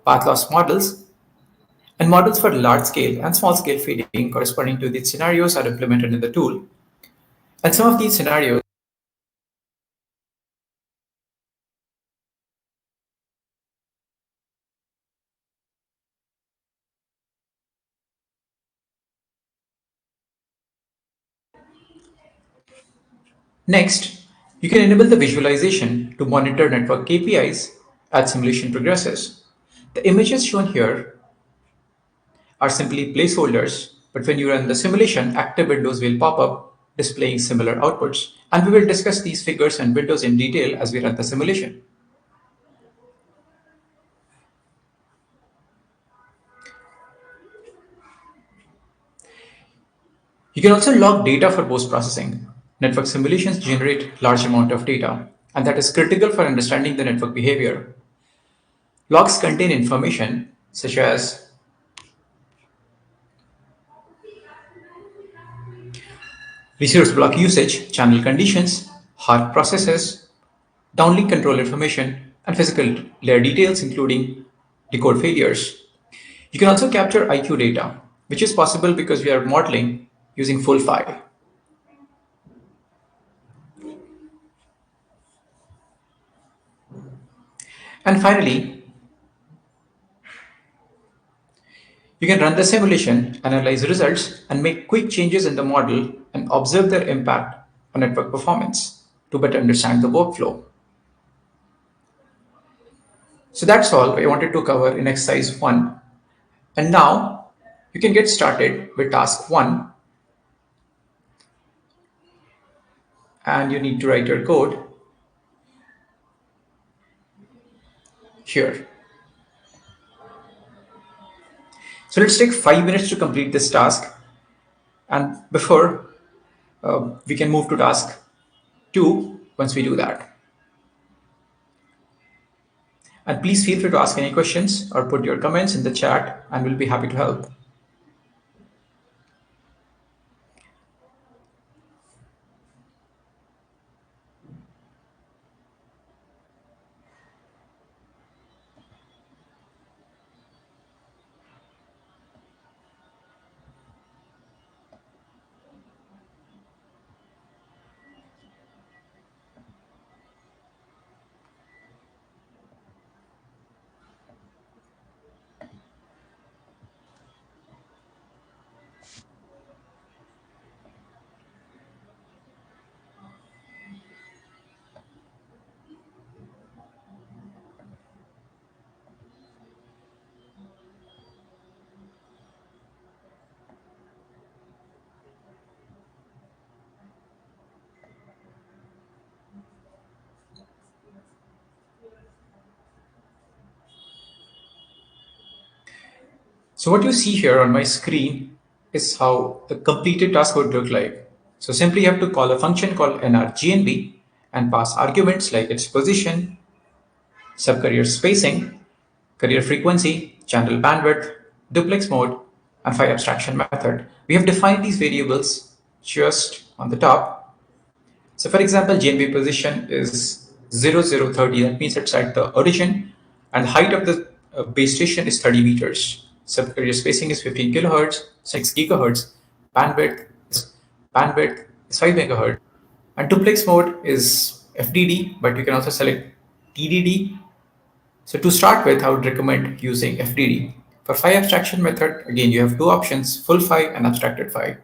path loss models, and models for large scale and small scale feeding corresponding to these scenarios are implemented in the tool. And some of these scenarios Next, you can enable the visualization to monitor network KPIs as simulation progresses. The images shown here are simply placeholders, but when you run the simulation, active windows will pop up displaying similar outputs. And we will discuss these figures and windows in detail as we run the simulation. You can also log data for post-processing. Network simulations generate large amount of data, and that is critical for understanding the network behavior. Logs contain information such as resource block usage, channel conditions, hard processes, downlink control information, and physical layer details, including decode failures. You can also capture IQ data, which is possible because we are modeling using full file. And finally, you can run the simulation, analyze results, and make quick changes in the model and observe their impact on network performance to better understand the workflow. So that's all I wanted to cover in exercise 1. And now you can get started with task 1, and you need to write your code here. So let's take 5 minutes to complete this task. And before we can move to task 2 once we do that. And please feel free to ask any questions or put your comments in the chat, and we'll be happy to help. So what you see here on my screen is how the completed task would look like. So simply you have to call a function called nrgnb and pass arguments like its position, subcarrier spacing, carrier frequency, channel bandwidth, duplex mode, and file abstraction method. We have defined these variables just on the top. So for example, GNB position is 0030, that means it's at the origin, and the height of the base station is 30 meters. Subcarrier spacing is 15 kilohertz, 6 gigahertz, bandwidth is 5 megahertz, and duplex mode is FDD, but you can also select TDD. So to start with, I would recommend using FDD. For phi abstraction method, again, you have two options, full phi and abstracted phi.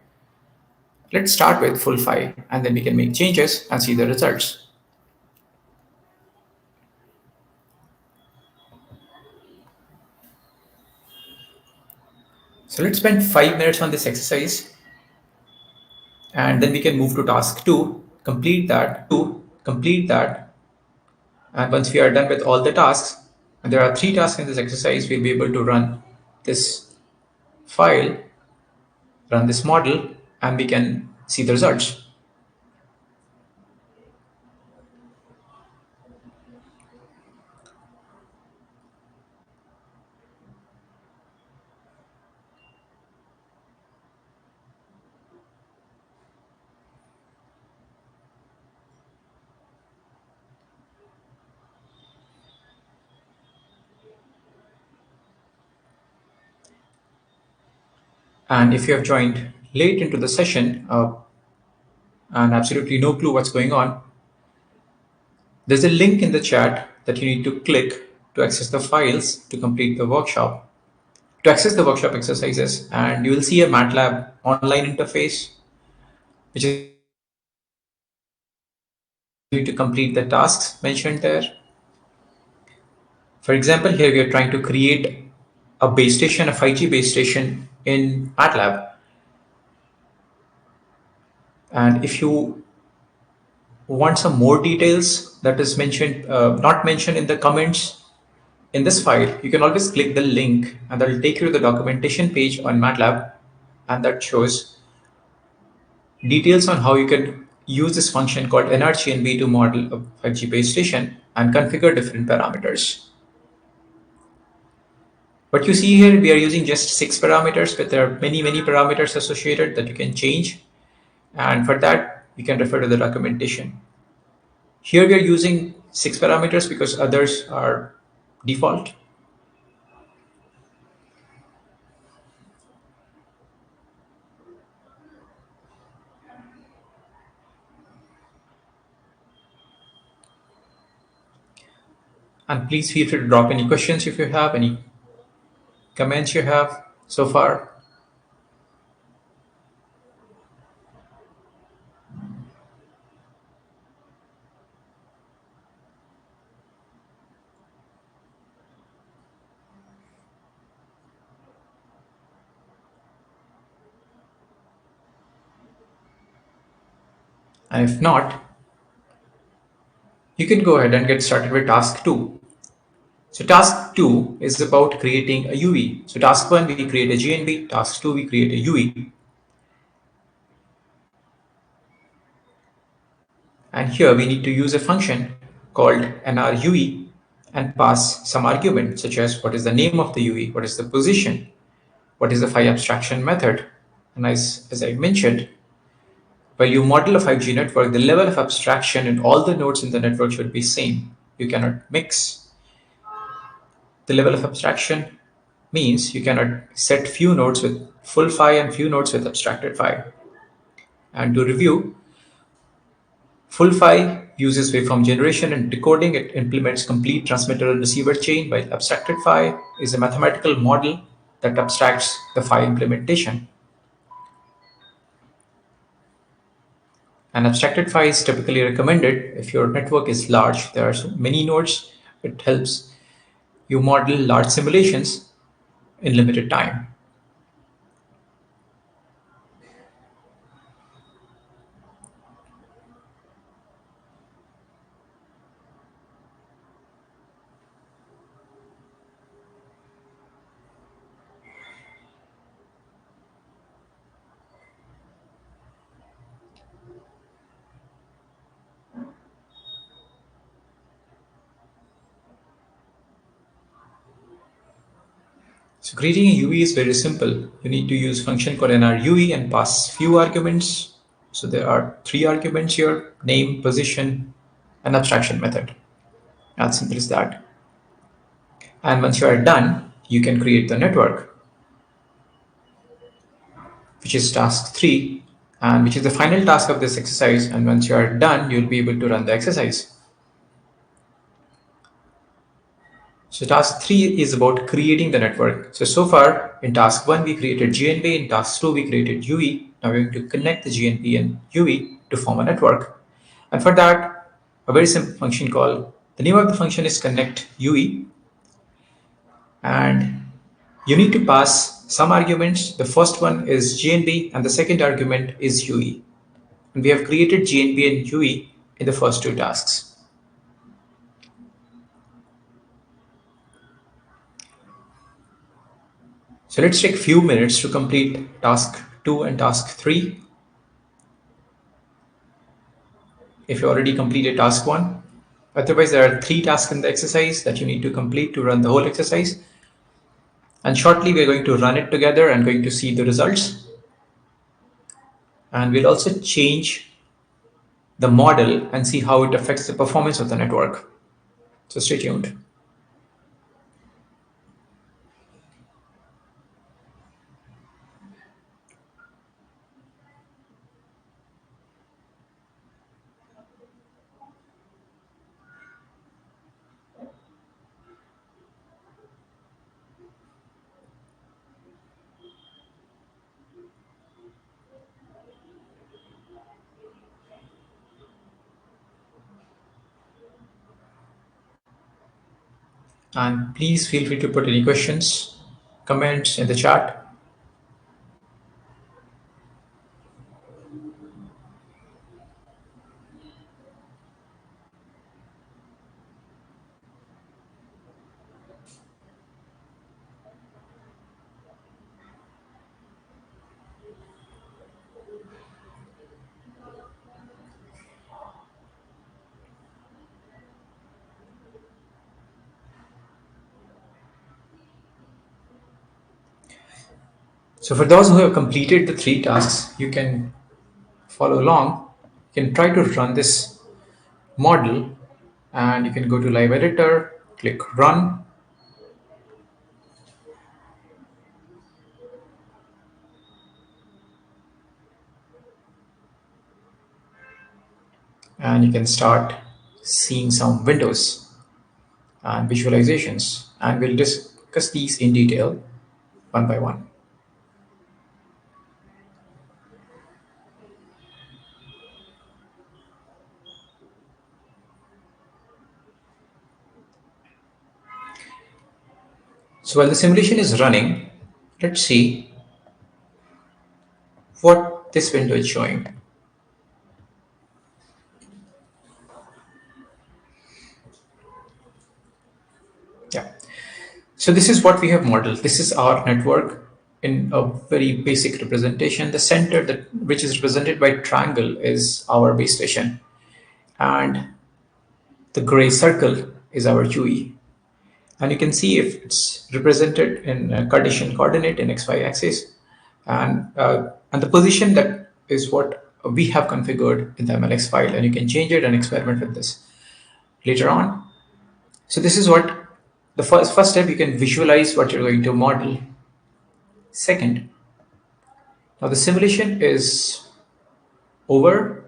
Let's start with full phi, and then we can make changes and see the results. So let's spend 5 minutes on this exercise, and then we can move to task 2, complete that. And once we are done with all the tasks, and there are 3 tasks in this exercise, we'll be able to run this file, run this model, and we can see the results. And if you have joined late into the session and absolutely no clue what's going on, there's a link in the chat that you need to click to access the files to complete the workshop. To access the workshop exercises, and you will see a MATLAB online interface, which is going to complete the tasks mentioned there. For example, here we are trying to create a base station, a 5G base station in MATLAB. And if you want some more details that is mentioned, not mentioned in the comments in this file, you can always click the link and that will take you to the documentation page on MATLAB, and that shows details on how you can use this function called nrgnb to model a 5G base station and configure different parameters. What you see here, we are using just 6 parameters, but there are many, many parameters associated that you can change. And for that, you can refer to the documentation. Here we are using 6 parameters because others are default. And please feel free to drop any questions if you have, any comments you have so far. And if not, you can go ahead and get started with task 2. So task 2 is about creating a UE. So task 1, we create a GNB. Task 2, we create a UE. And here we need to use a function called nrue and pass some argument such as what is the name of the UE, what is the position, what is the phi abstraction method. And as I mentioned, while you model a 5G network, the level of abstraction in all the nodes in the network should be same. You cannot mix. The level of abstraction means you cannot set few nodes with full phi and few nodes with abstracted phi. And to review, full phi uses waveform generation and decoding. It implements complete transmitter and receiver chain, while abstracted phi is a mathematical model that abstracts the phi implementation. And abstracted phi is typically recommended if your network is large. There are so many nodes. It helps you model large simulations in limited time. So creating a UE is very simple. You need to use function called nrue and pass few arguments. So there are 3 arguments here: name, position, and abstraction method. As simple as that. And once you are done, you can create the network, which is task 3, and which is the final task of this exercise. And once you are done, you'll be able to run the exercise. So task 3 is about creating the network. So far in task 1, we created GNB. In task 2, we created UE. Now we're going to connect the GNB and UE to form a network. And for that, a very simple function call. The name of the function is connect UE. And you need to pass some arguments. The first one is GNB and the second argument is UE. And we have created GNB and UE in the first 2 tasks. So let's take a few minutes to complete task 2 and task 3. If you already completed task 1. Otherwise, there are 3 tasks in the exercise that you need to complete to run the whole exercise. And shortly, we're going to run it together and going to see the results. And we'll also change the model and see how it affects the performance of the network. So stay tuned. And please feel free to put any questions, comments in the chat. So for those who have completed the 3 tasks, you can follow along. You can try to run this model, and you can go to Live Editor, click Run, and you can start seeing some windows and visualizations. And we'll discuss these in detail one by one. So while the simulation is running, let's see what this window is showing. Yeah. So this is what we have modeled. This is our network in a very basic representation. The center, which is represented by triangle, is our base station, and the gray circle is our UE. And you can see if it's represented in a Cartesian coordinate in XY axis, and the position that is what we have configured in the MLX file, and you can change it and experiment with this later on. So this is what the first step. You can visualize what you're going to model. Second, now the simulation is over,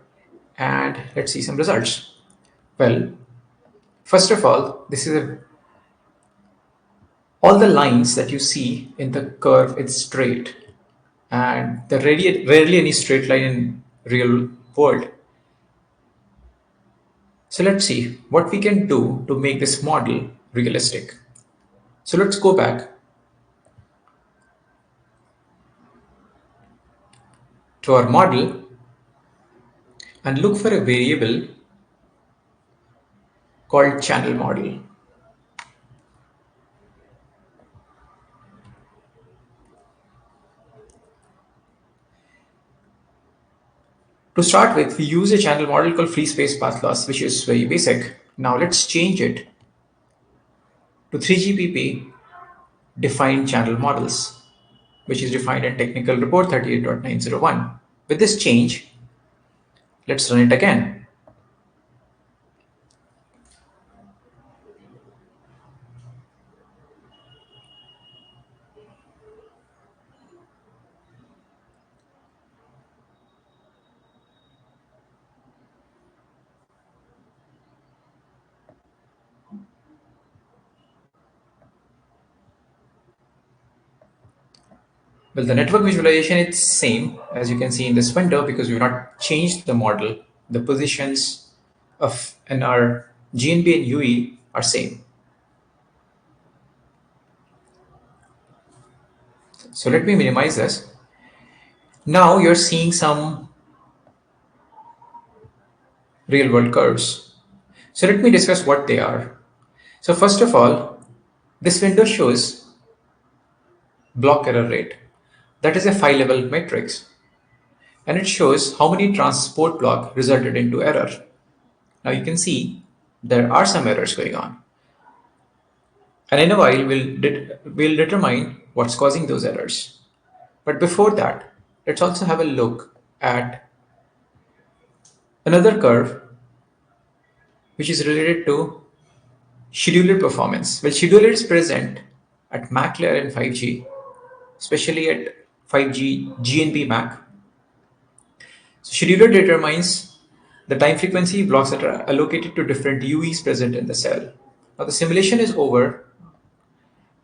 and let's see some results. Well, first of all, this is all the lines that you see in the curve, it's straight, and there rarely any straight line in real world. So let's see what we can do to make this model realistic. So let's go back to our model and look for a variable called channel model. To start with, we use a channel model called free space path loss, which is very basic. Now let's change it to 3GPP defined channel models, which is defined in technical report 38.901. With this change, let's run it again. Well, the network visualization is same as you can see in this window because we've not changed the model. The positions of our GNB and UE are same. So let me minimize this. Now you're seeing some real world curves. So let me discuss what they are. So first of all, this window shows block error rate. That is a 5-level matrix, and it shows how many transport block resulted into error. Now you can see there are some errors going on, and in a while we'll determine what's causing those errors. But before that, let's also have a look at another curve which is related to scheduler performance. Well, scheduler is present at MAC layer in 5G, especially at 5G GNB MAC. So scheduler determines the time frequency blocks that are allocated to different UEs present in the cell. Now the simulation is over,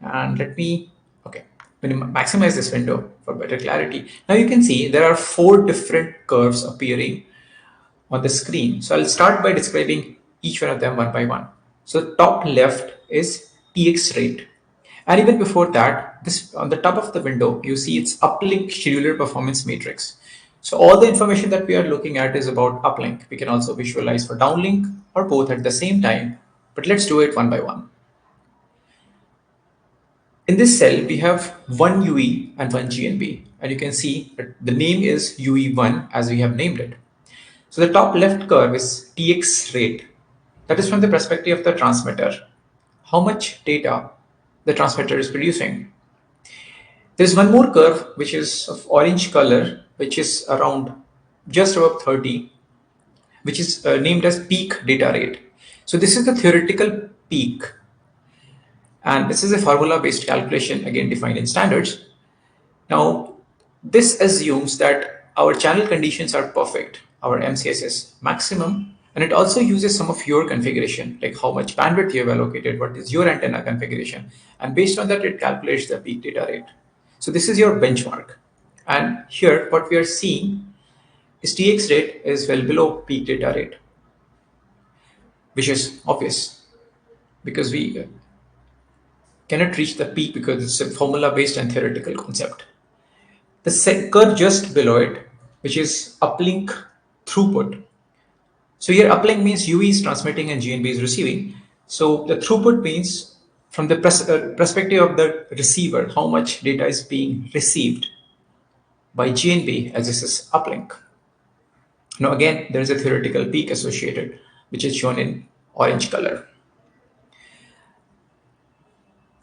and let me maximize this window for better clarity. Now you can see there are 4 different curves appearing on the screen. So I'll start by describing each one of them one by one. So top left is TX rate. And even before that, this on the top of the window, you see it's uplink scheduler performance matrix. So all the information that we are looking at is about uplink. We can also visualize for downlink or both at the same time, but let's do it one by one. In this cell, we have one UE and one GNB, and you can see that the name is UE1 as we have named it. So the top left curve is TX rate. That is from the perspective of the transmitter. How much data the transmitter is producing. There's one more curve which is of orange color, which is around just above 30, which is named as peak data rate. So this is the theoretical peak. And this is a formula-based calculation, again defined in standards. Now, this assumes that our channel conditions are perfect, our MCS is maximum, and it also uses some of your configuration, like how much bandwidth you have allocated, what is your antenna configuration, and based on that, it calculates the peak data rate. So this is your benchmark. And here, what we are seeing is TX rate is well below peak data rate, which is obvious because we cannot reach the peak because it's a formula-based and theoretical concept. The curve just below it, which is uplink throughput. So here uplink means UE is transmitting and GNB is receiving. So the throughput means from the perspective of the receiver, how much data is being received by GNB as this is uplink. Now again, there is a theoretical peak associated, which is shown in orange color.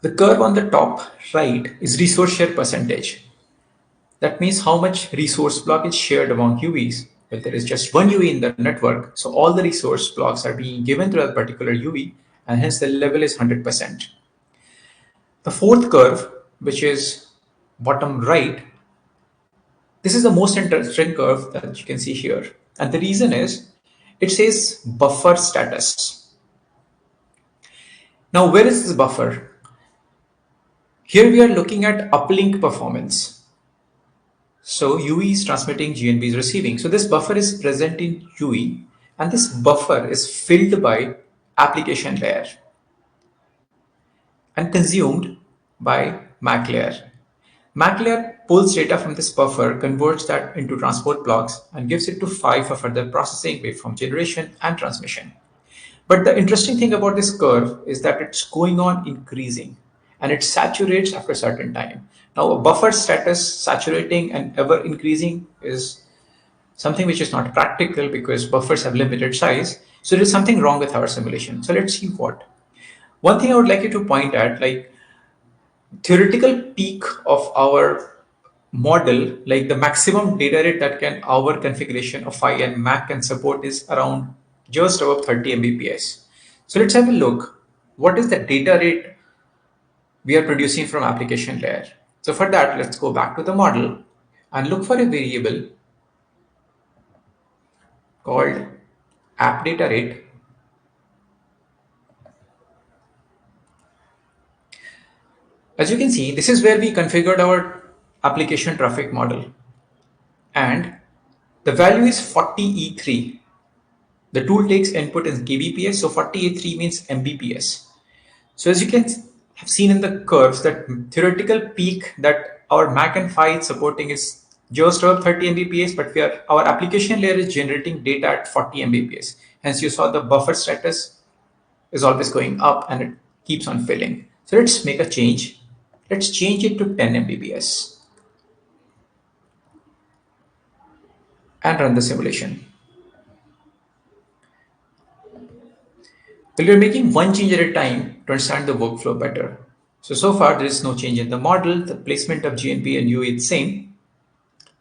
The curve on the top right is resource share percentage. That means how much resource block is shared among UEs. If there is just one UE in the network, so all the resource blocks are being given to that particular UE, and hence the level is 100%. The fourth curve, which is bottom right, this is the most interesting curve that you can see here. And the reason is, it says buffer status. Now, where is this buffer? Here we are looking at uplink performance. So UE is transmitting, GNB is receiving. So this buffer is present in UE, and this buffer is filled by application layer and consumed by MAC layer. MAC layer pulls data from this buffer, converts that into transport blocks, and gives it to PHY for further processing, waveform generation, and transmission. But the interesting thing about this curve is that it's going on increasing and it saturates after a certain time. Now, a buffer status saturating and ever increasing is something which is not practical because buffers have limited size. So there is something wrong with our simulation. So let's see what. One thing I would like you to point at, like theoretical peak of our model, like the maximum data rate that can our configuration of PHY and MAC can support is around just above 30 Mbps. So let's have a look. What is the data rate we are producing from application layer? So for that, let's go back to the model and look for a variable called app data rate. As you can see, this is where we configured our application traffic model, and the value is 40E3. The tool takes input in kbps, so 40E3 means Mbps. So as you can have seen in the curves, that theoretical peak that our MAC and PHY is supporting is just above 30 Mbps, but our application layer is generating data at 40 Mbps. Hence you saw the buffer status is always going up and it keeps on filling. So let's make a change. Let's change it to 10 Mbps and run the simulation. Well, we're making one change at a time to understand the workflow better. So far there is no change in the model. The placement of GNB and UE is the same.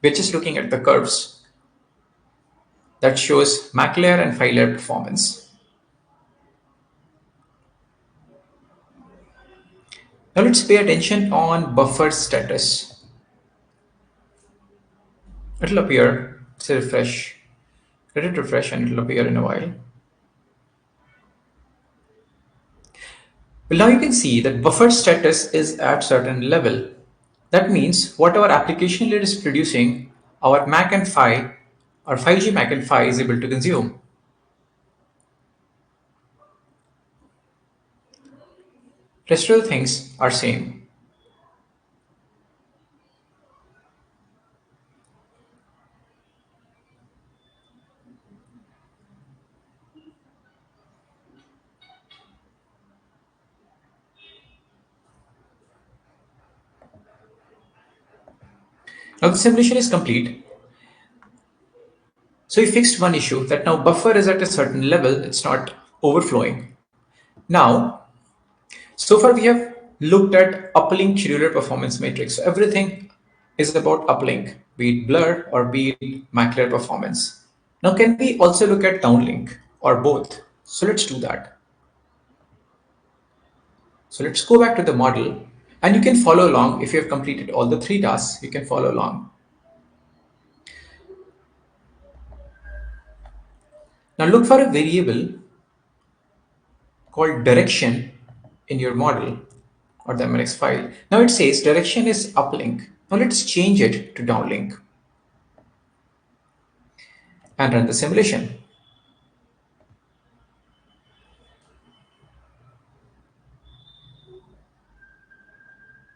We're just looking at the curves that shows MAC layer and PHY layer performance. Now let's pay attention on buffer status. It'll appear, say refresh, let it refresh and it'll appear in a while. Well, now you can see that buffer status is at certain level. That means what our application layer is producing, our MAC and PHY, our 5G MAC and PHY is able to consume. Rest of the things are same. Now the simulation is complete. So we fixed one issue, that now buffer is at a certain level, it's not overflowing. Now, so far we have looked at uplink scheduler performance matrix. So everything is about uplink, be it blur or be it MAC layer performance. Now can we also look at downlink or both? So let's do that. So let's go back to the model, and you can follow along. If you have completed all the three tasks, you can follow along. Now look for a variable called direction in your model or the MNX file. Now it says direction is uplink. Now let's change it to downlink and run the simulation.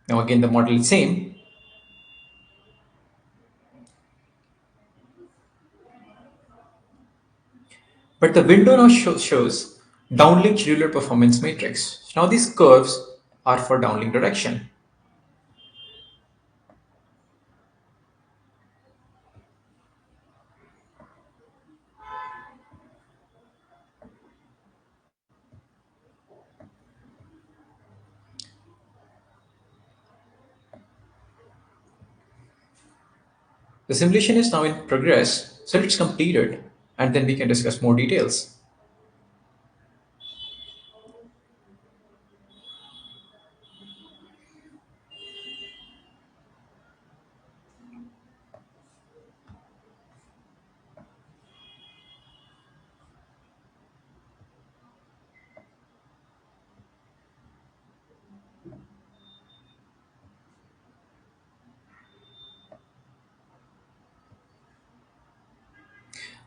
Now again, the model is same. But the window now shows downlink scheduler performance matrix. Now these curves are for downlink direction. The simulation is now in progress, so let's complete it and then we can discuss more details.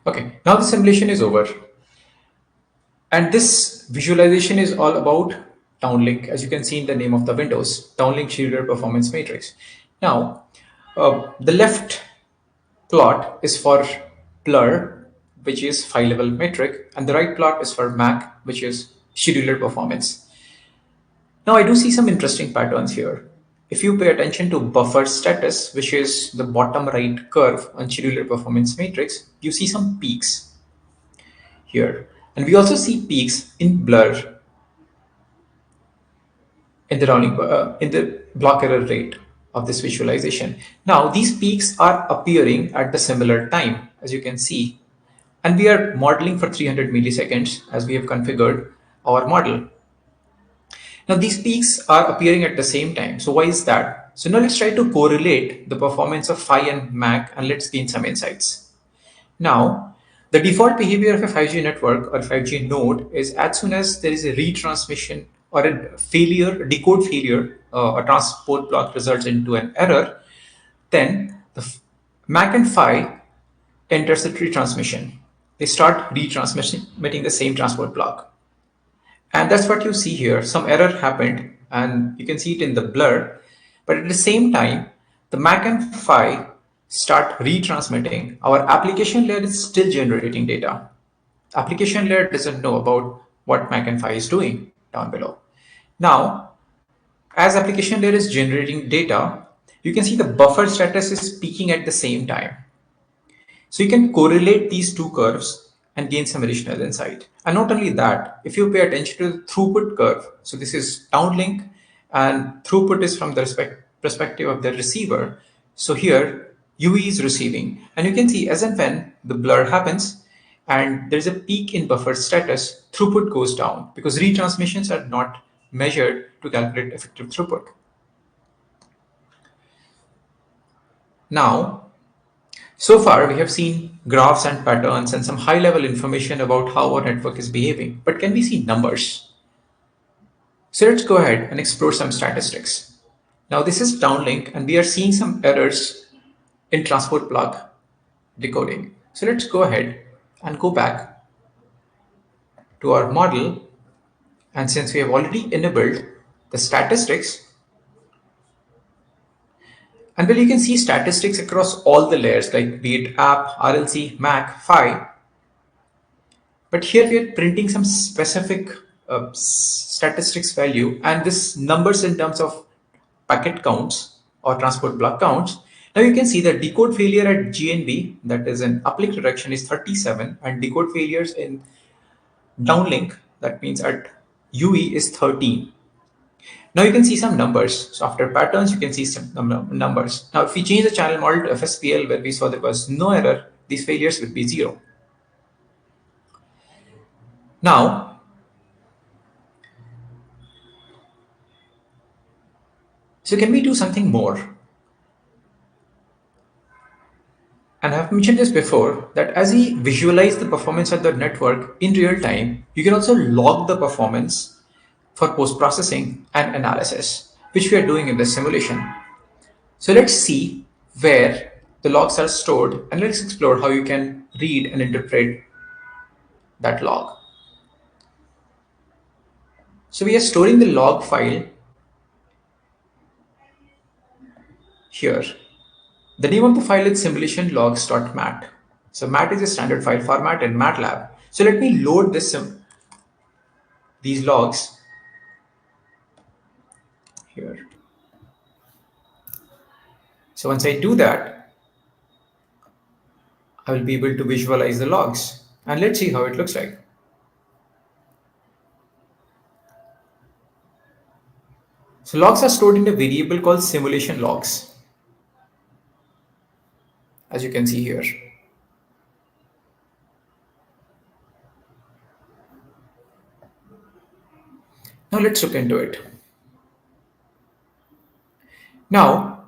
Okay, now the simulation is over. And this visualization is all about downlink, as you can see in the name of the windows, downlink scheduler performance matrix. Now, the left plot is for blur, which is file level metric, and the right plot is for MAC, which is scheduler performance. Now I do see some interesting patterns here. If you pay attention to buffer status, which is the bottom right curve on scheduler performance matrix, you see some peaks here. And we also see peaks in blur in the in the block error rate of this visualization. Now these peaks are appearing at the similar time, as you can see, and we are modeling for 300 milliseconds as we have configured our model. Now these peaks are appearing at the same time. So why is that? So now let's try to correlate the performance of Phi and MAC, and let's gain some insights. Now, the default behavior of a 5G network or 5G node is as soon as there is a retransmission or a failure, a decode failure, a transport block results into an error, then the MAC and Phi enters the retransmission. They start retransmitting the same transport block. And that's what you see here. Some error happened and you can see it in the blur, but at the same time, the MAC and Phi start retransmitting. Our application layer is still generating data. Application layer doesn't know about what MAC and Phi is doing down below. Now, as application layer is generating data, you can see the buffer status is peaking at the same time. So you can correlate these two curves and gain some additional insight. And not only that, if you pay attention to the throughput curve, so this is downlink and throughput is from the perspective of the receiver. So here UE is receiving, and you can see as and when the blur happens and there's a peak in buffer status, throughput goes down because retransmissions are not measured to calculate effective throughput. Now, so far, we have seen graphs and patterns and some high-level information about how our network is behaving. But can we see numbers? So let's go ahead and explore some statistics. Now, this is downlink, and we are seeing some errors in transport block decoding. So let's go ahead and go back to our model. And since we have already enabled the statistics, and well, you can see statistics across all the layers, like be it app, RLC, Mac, PHY. But here we are printing some specific statistics value, and this numbers in terms of packet counts or transport block counts. Now you can see that decode failure at GNB, that is in uplink direction, is 37, and decode failures in downlink, that means at UE, is 13. Now you can see some numbers. So after patterns, you can see some numbers. Now if we change the channel model to FSPL, where we saw there was no error, these failures would be 0. Now, so can we do something more? And I've mentioned this before, that as we visualize the performance of the network in real time, you can also log the performance for post-processing and analysis, which we are doing in the simulation. So let's see where the logs are stored, and let's explore how you can read and interpret that log. So we are storing the log file here. The name of the file is simulationlogs.mat. So mat is a standard file format in MATLAB. So let me load these logs here. So once I do that, I will be able to visualize the logs. And let's see how it looks like. So logs are stored in a variable called simulation logs, as you can see here. Now let's look into it. Now,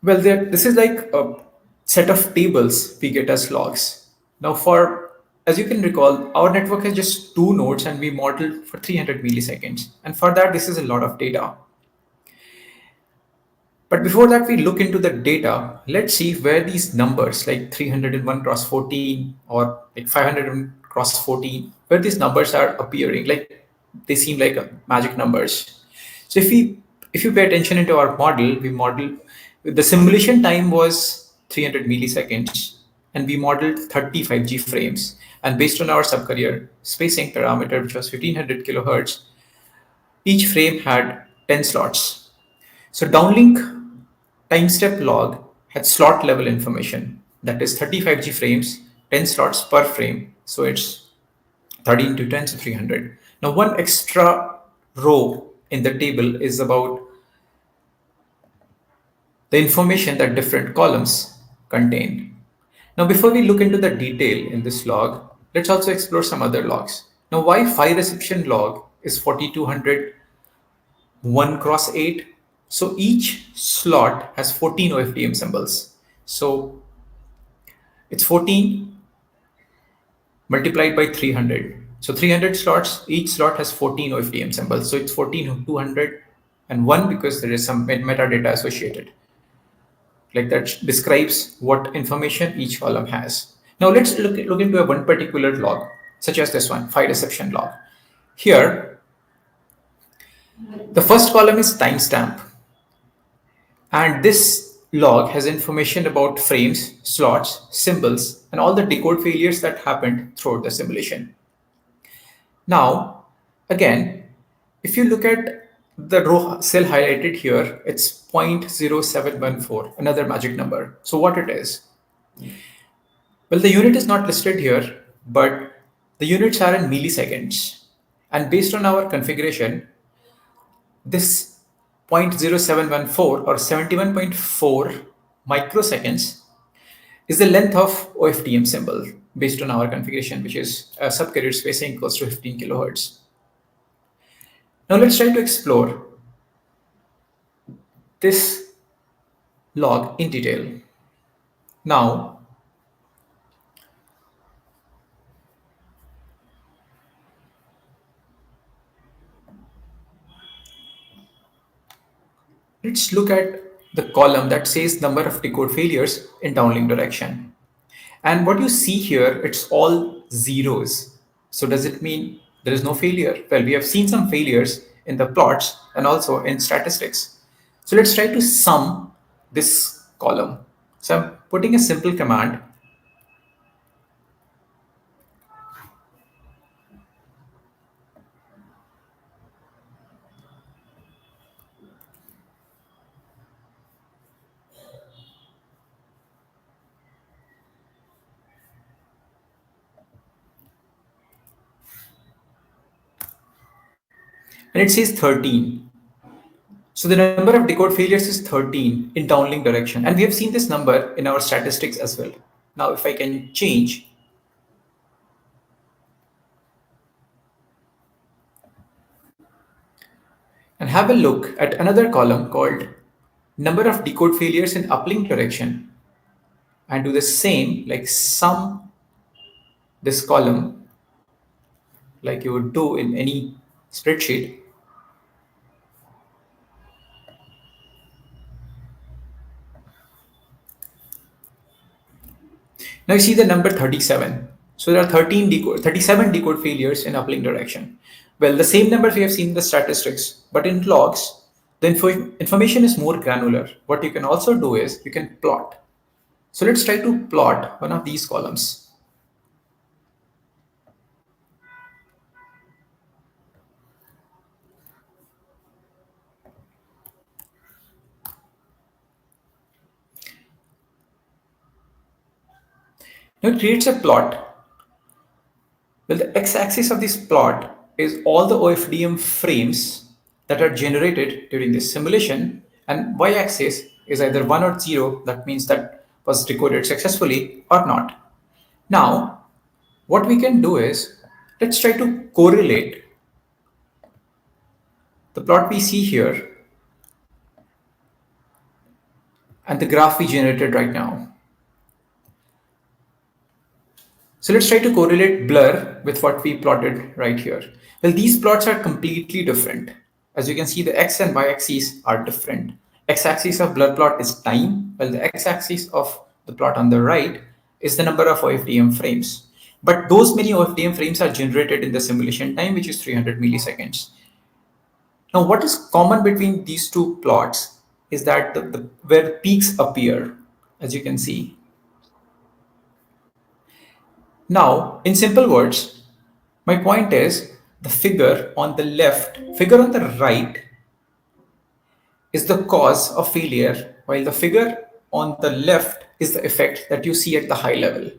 well, this is like a set of tables we get as logs. Now as you can recall, our network has just 2 nodes and we modeled for 300 milliseconds. And for that, this is a lot of data. But before that, we look into the data. Let's see where these numbers like 301 cross 14 or like 500 cross 14, where these numbers are appearing. Like they seem like magic numbers. So if you pay attention into our model, the simulation time was 300 milliseconds, and we modeled 35G frames. And based on our subcarrier spacing parameter, which was 1500 kilohertz, each frame had 10 slots. So downlink time step log had slot level information, that is 35G frames, 10 slots per frame. So it's 13 to 10 to 300. Now one extra row in the table is about the information that different columns contain. Now before we look into the detail in this log, let's also explore some other logs. Now why PHY reception log is 4200 1 cross 8? So each slot has 14 OFDM symbols. So it's 14 multiplied by 300. So 300 slots, each slot has 14 OFDM symbols. So it's 14,201 because there is some metadata associated. Like that describes what information each column has. Now let's look into one particular log, such as this one, PHY reception log. Here, the first column is timestamp. And this log has information about frames, slots, symbols, and all the decode failures that happened throughout the simulation. Now, again, if you look at the row cell highlighted here, it's 0.0714, another magic number. So what it is? Well, the unit is not listed here, but the units are in milliseconds. And based on our configuration, this 0.0714 or 71.4 microseconds is the length of OFDM symbol based on our configuration, which is a subcarrier spacing equals to 15 kilohertz. Now let's try to explore this log in detail. Now, let's look at the column that says number of decode failures in downlink direction. And what you see here, it's all zeros. So does it mean There is no failure. Well, we have seen some failures in the plots and also in statistics. So let's try to sum this column. So I'm putting a simple command, and it says 13. So the number of decode failures is 13 in downlink direction. And we have seen this number in our statistics as well. Now, if I can change and have a look at another column called number of decode failures in uplink direction and do the same, like sum this column like you would do in any spreadsheet. Now you see the number 37. So there are 37 decode failures in uplink direction. Well, the same numbers we have seen in the statistics, but in logs, the information is more granular. What you can also do is you can plot. So let's try to plot one of these columns. Now it creates a plot. Well, the x-axis of this plot is all the OFDM frames that are generated during this simulation, and y-axis is either 1 or 0. That means that was decoded successfully or not. Now, what we can do is, let's try to correlate the plot we see here and the graph we generated right now. So let's try to correlate blur with what we plotted right here. Well, these plots are completely different. As you can see, the x and y axes are different. X-axis of blur plot is time, while the x-axis of the plot on the right is the number of OFDM frames. But those many OFDM frames are generated in the simulation time, which is 300 milliseconds. Now, what is common between these two plots is that where peaks appear, as you can see. Now, in simple words, my point is the figure on the right is the cause of failure, while the figure on the left is the effect that you see at the high level.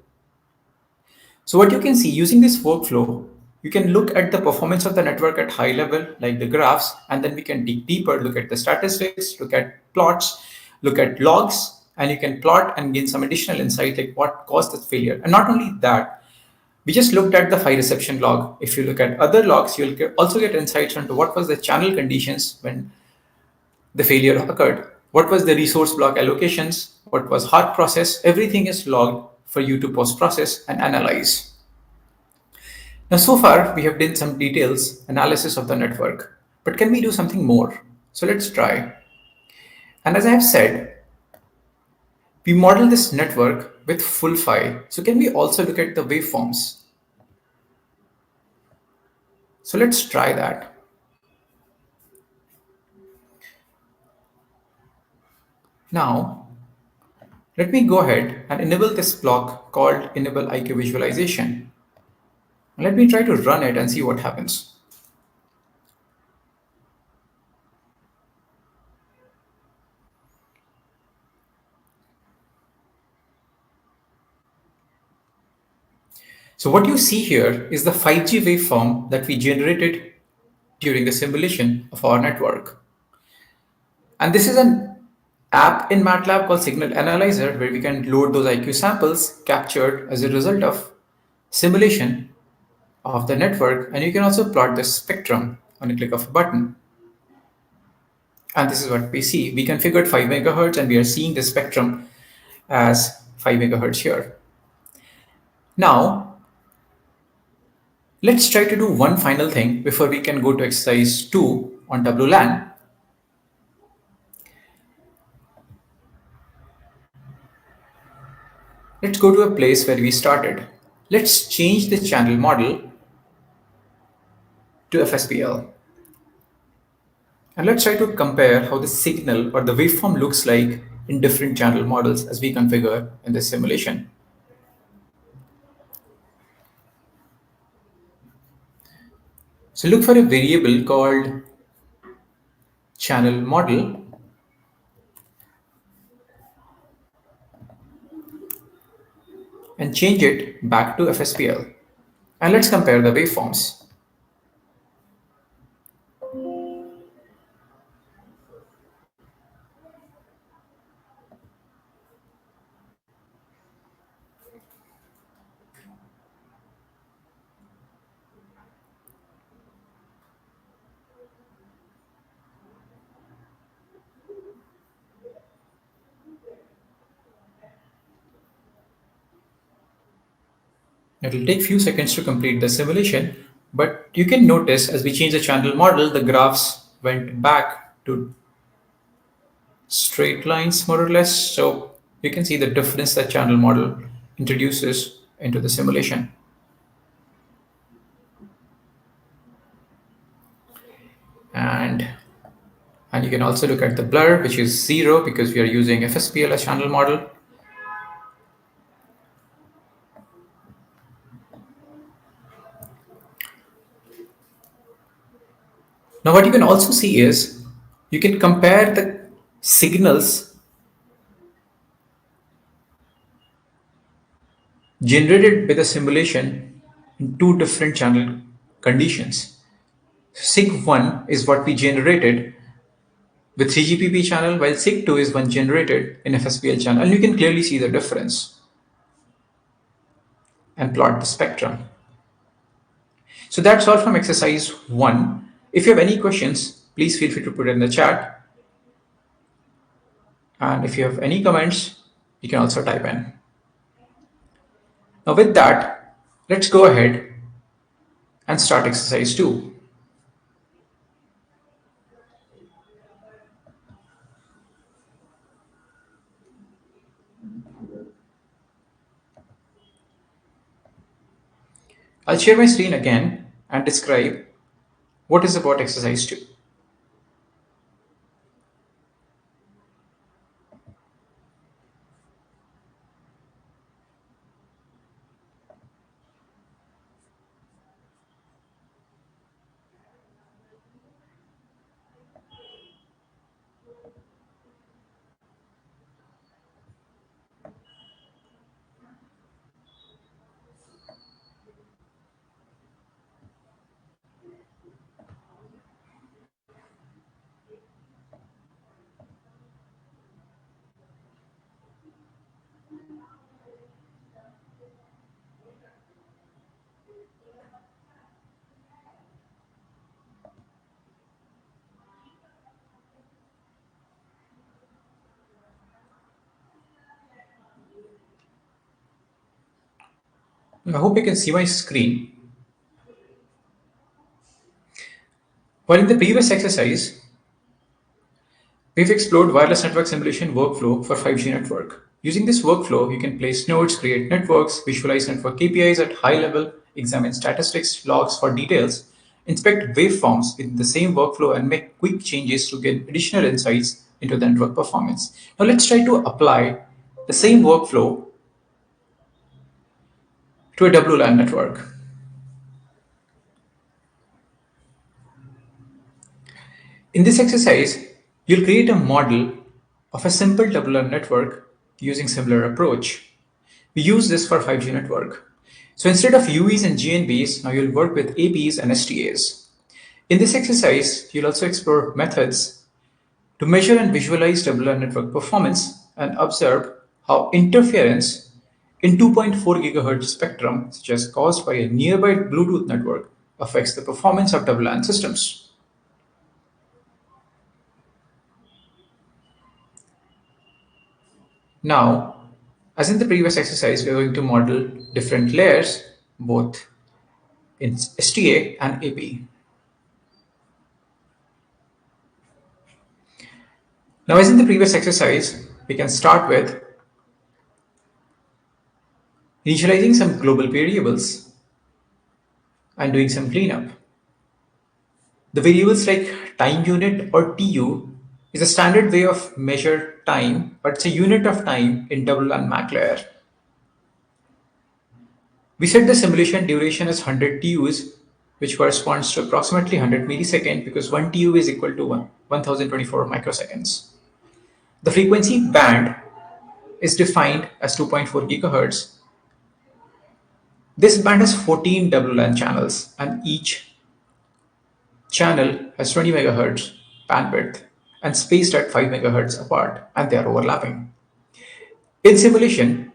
So what you can see using this workflow, you can look at the performance of the network at high level, like the graphs, and then we can dig deeper, look at the statistics, look at plots, look at logs, and you can plot and gain some additional insight like what caused the failure. And not only that, we just looked at the file reception log. If you look at other logs, you'll also get insights into what was the channel conditions when the failure occurred, what was the resource block allocations, what was hard process. Everything is logged for you to post-process and analyze. Now, so far, we have done some details analysis of the network, but can we do something more? So let's try. And as I have said, we model this network with full file. So can we also look at the waveforms? So let's try that. Now, let me go ahead and enable this block called enable IQ visualization. Let me try to run it and see what happens. So what you see here is the 5G waveform that we generated during the simulation of our network. And this is an app in MATLAB called Signal Analyzer, where we can load those IQ samples captured as a result of simulation of the network. And you can also plot the spectrum on a click of a button. And this is what we see. We configured 5 megahertz and we are seeing the spectrum as 5 megahertz here. Now, let's try to do one final thing before we can go to exercise 2 on WLAN. Let's go to a place where we started. Let's change the channel model to FSPL. And let's try to compare how the signal or the waveform looks like in different channel models as we configure in this simulation. So look for a variable called channel model and change it back to FSPL. And let's compare the waveforms. It will take few seconds to complete the simulation, but you can notice as we change the channel model, the graphs went back to straight lines more or less. So you can see the difference that channel model introduces into the simulation. And you can also look at the blur, which is 0 because we are using FSPL as channel model. Now what you can also see is you can compare the signals generated by the simulation in two different channel conditions. SIG1 is what we generated with 3GPP channel, while SIG2 is one generated in FSPL channel. And you can clearly see the difference and plot the spectrum. So that's all from exercise 1. If you have any questions, please feel free to put it in the chat. And if you have any comments, you can also type in. Now with that, let's go ahead and start exercise 2. I'll share my screen again and describe what is about exercise 2. I hope you can see my screen. While in the previous exercise, we've explored wireless network simulation workflow for 5G network. Using this workflow, you can place nodes, create networks, visualize network KPIs at high level, examine statistics, logs for details, inspect waveforms in the same workflow, and make quick changes to get additional insights into the network performance. Now let's try to apply the same workflow to a WLAN network. In this exercise, you'll create a model of a simple WLAN network using similar approach. We use this for 5G network. So instead of UEs and GNBs, now you'll work with APs and STAs. In this exercise, you'll also explore methods to measure and visualize WLAN network performance and observe how interference in 2.4 GHz spectrum, such as caused by a nearby Bluetooth network, affects the performance of WLAN systems. Now, as in the previous exercise, we are going to model different layers, both in STA and AP. Now, as in the previous exercise, we can start with initializing some global variables and doing some cleanup. The variables like time unit or TU is a standard way of measure time, but it's a unit of time in WLAN MAC layer. We set the simulation duration as 100 TUs, which corresponds to approximately 100 milliseconds because 1 TU is equal to 1024 microseconds. The frequency band is defined as 2.4 gigahertz. This band has 14 WLAN channels, and each channel has 20 megahertz bandwidth and spaced at 5 megahertz apart, and they are overlapping. In simulation,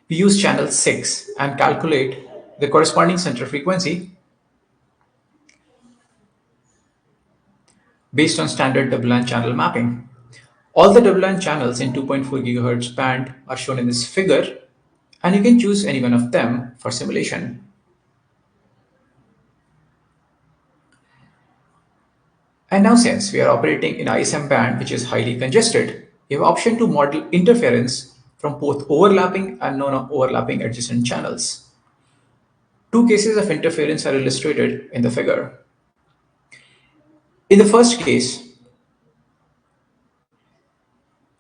we use channel 6 and calculate the corresponding center frequency based on standard WLAN channel mapping. All the WLAN channels in 2.4 gigahertz band are shown in this figure, and you can choose any one of them for simulation. And now, since we are operating in ISM band, which is highly congested, you have option to model interference from both overlapping and non-overlapping adjacent channels. Two cases of interference are illustrated in the figure. In the first case,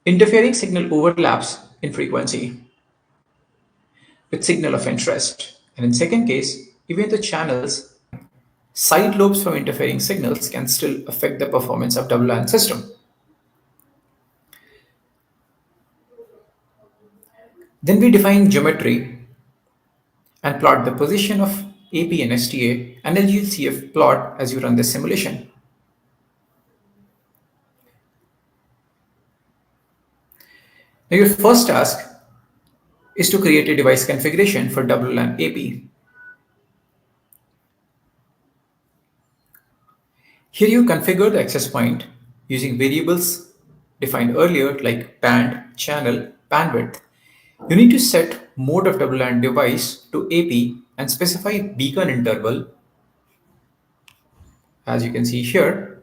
interfering signal overlaps in frequency with signal of interest. And in second case, even the channels side lobes from interfering signals can still affect the performance of WLAN system. Then we define geometry and plot the position of AP and STA, and then you'll see a plot as you run this simulation. Now your first task is to create a device configuration for WLAN AP. Here you configure the access point using variables defined earlier like band, channel, bandwidth. You need to set mode of WLAN device to AP and specify beacon interval, as you can see here,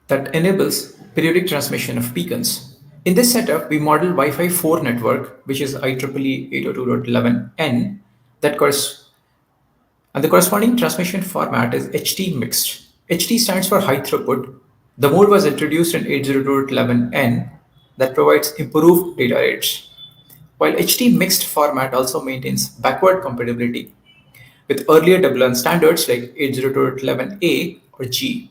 that enables periodic transmission of beacons. In this setup, we model Wi-Fi 4 network, which is IEEE 802.11n, and the corresponding transmission format is HT mixed. HT stands for high throughput. The mode was introduced in 802.11n that provides improved data rates, while HT mixed format also maintains backward compatibility with earlier WLAN standards like 802.11a or G.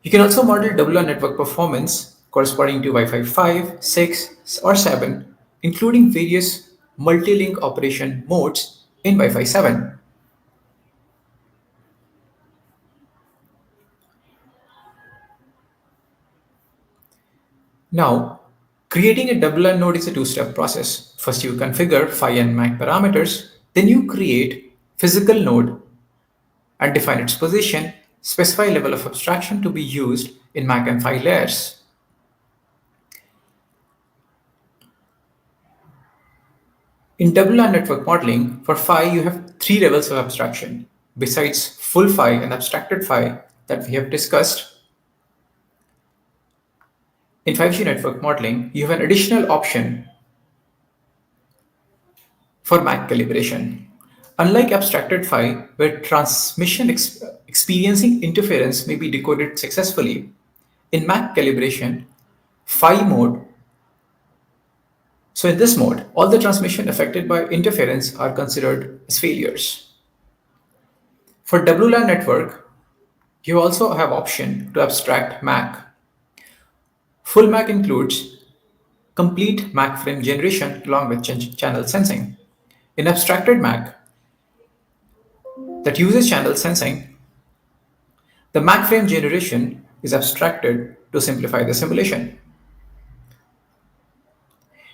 You can also model WLAN network performance corresponding to Wi-Fi 5, 6, or 7, including various multi-link operation modes in Wi-Fi 7. Now, creating a WLAN node is a two-step process. First, you configure PHY and MAC parameters, then you create physical node and define its position, specify level of abstraction to be used in MAC and PHY layers. In WLAN network modeling, for PHY, you have three levels of abstraction. Besides full PHY and abstracted PHY that we have discussed, in 5G network modeling, you have an additional option for MAC calibration. Unlike abstracted PHY, where transmission experiencing interference may be decoded successfully, in MAC calibration, PHY mode, so in this mode, all the transmission affected by interference are considered as failures. For WLAN network, you also have option to abstract MAC. Full MAC includes complete MAC frame generation along with channel sensing. In abstracted MAC that uses channel sensing, the MAC frame generation is abstracted to simplify the simulation.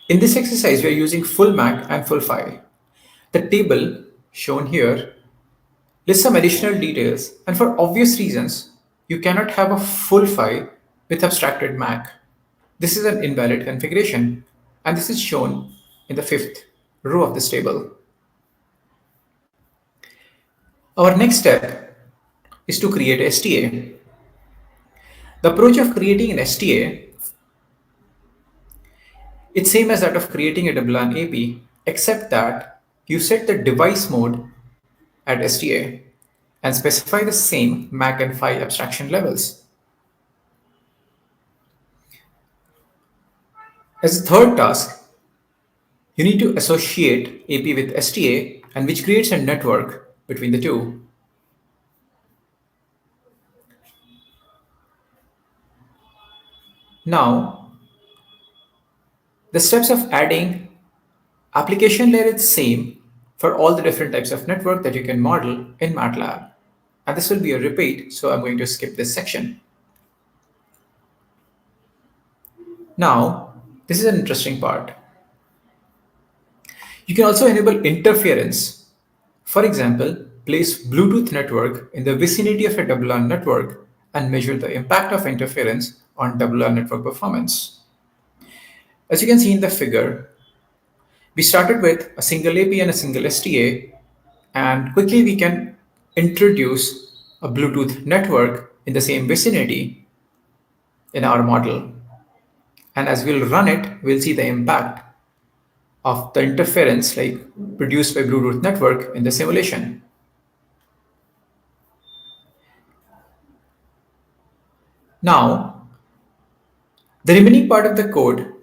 In this exercise, we are using full MAC and full PHY. The table shown here lists some additional details, and for obvious reasons, you cannot have a full PHY with abstracted MAC. This is an invalid configuration, and this is shown in the fifth row of this table. Our next step is to create STA. The approach of creating an STA, it's same as that of creating a WLAN AP, except that you set the device mode at STA and specify the same MAC and PHY abstraction levels. As a third task, you need to associate AP with STA, and which creates a network between the two. Now, the steps of adding application layer is same for all the different types of network that you can model in MATLAB. And this will be a repeat, so I'm going to skip this section. Now, this is an interesting part. You can also enable interference. For example, place Bluetooth network in the vicinity of a WLAN network and measure the impact of interference on WLAN network performance. As you can see in the figure, we started with a single AP and a single STA, and quickly we can introduce a Bluetooth network in the same vicinity in our model. And as we'll run it, we'll see the impact of the interference like produced by Bluetooth network in the simulation. Now, the remaining part of the code,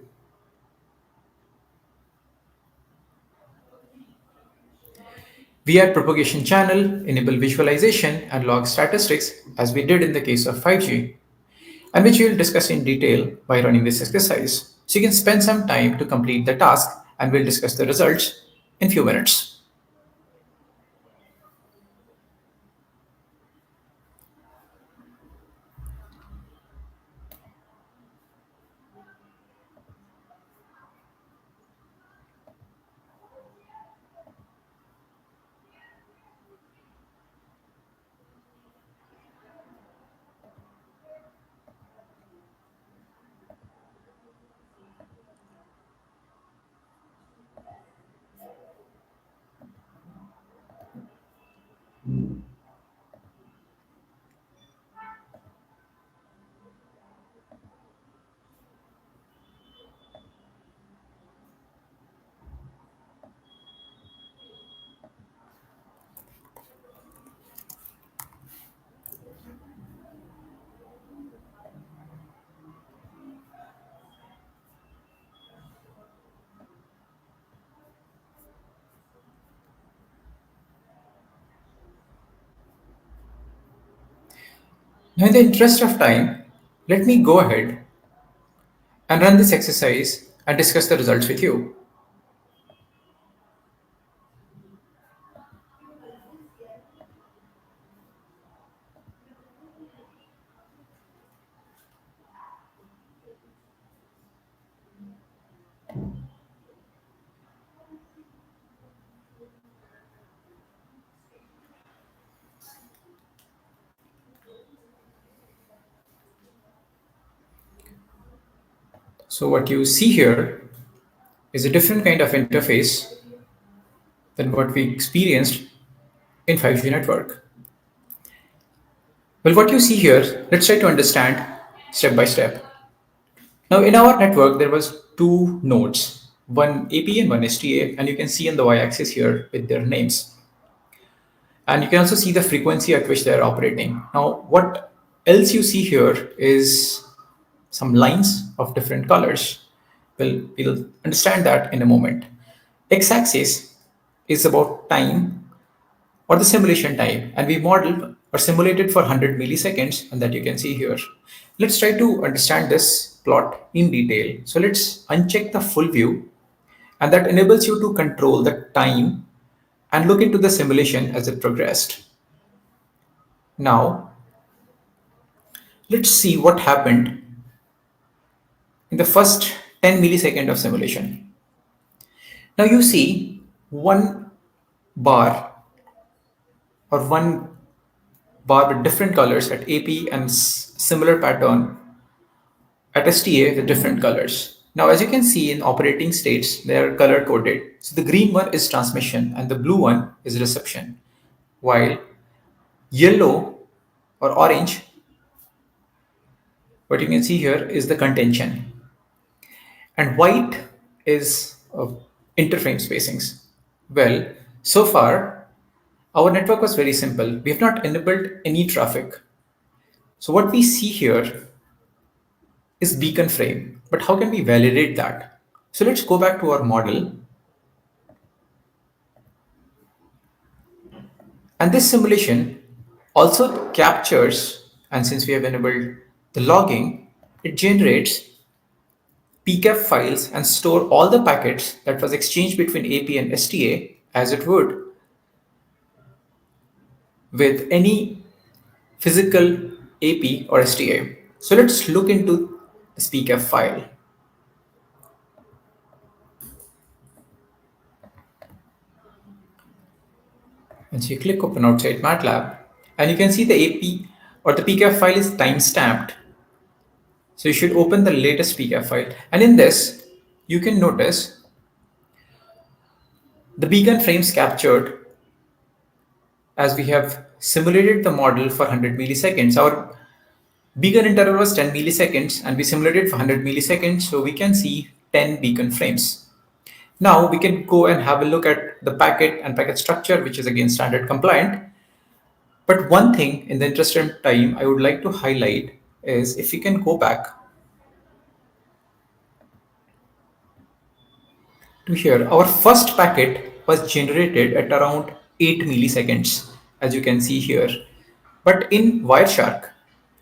we add propagation channel, enable visualization, and log statistics as we did in the case of 5G, and which we will discuss in detail by running this exercise. So you can spend some time to complete the task, and we'll discuss the results in few minutes. Now, in the interest of time, let me go ahead and run this exercise and discuss the results with you. So what you see here is a different kind of interface than what we experienced in 5G network. Well, what you see here, let's try to understand step by step. Now, in our network, there was two nodes, one AP and one STA, and you can see on the y-axis here with their names. And you can also see the frequency at which they're operating. Now, what else you see here is some lines of different colors. We'll understand that in a moment. X-axis is about time or the simulation time, and we modeled or simulated for 100 milliseconds, and that you can see here. Let's try to understand this plot in detail. So let's uncheck the full view, and that enables you to control the time and look into the simulation as it progressed. Now, let's see what happened in the first 10 millisecond of simulation. Now you see one bar or one bar with different colors at AP and similar pattern at STA with different colors. Now, as you can see in operating states, they are color coded. So the green one is transmission and the blue one is reception, while yellow or orange, what you can see here is the contention, and white is interframe spacings. Well, so far Our network was very simple. We have not enabled any traffic. So what we see here is beacon frame. But how can we validate that? So let's go back to our model. And this simulation also captures, and since we have enabled the logging, it generates PCAP files and store all the packets that was exchanged between AP and STA as it would with any physical AP or STA. So let's look into this PCAP file. And so you click open outside MATLAB, and you can see the AP or the PCAP file is time stamped. So you should open the latest PCAP file. And in this, you can notice the beacon frames captured as we have simulated the model for 100 milliseconds. Our beacon interval was 10 milliseconds and we simulated for 100 milliseconds, so we can see 10 beacon frames. Now we can go and have a look at the packet and packet structure, which is again standard compliant. But one thing in the interest of time I would like to highlight is if we can go back to here, our first packet was generated at around 8 milliseconds, as you can see here. But in Wireshark,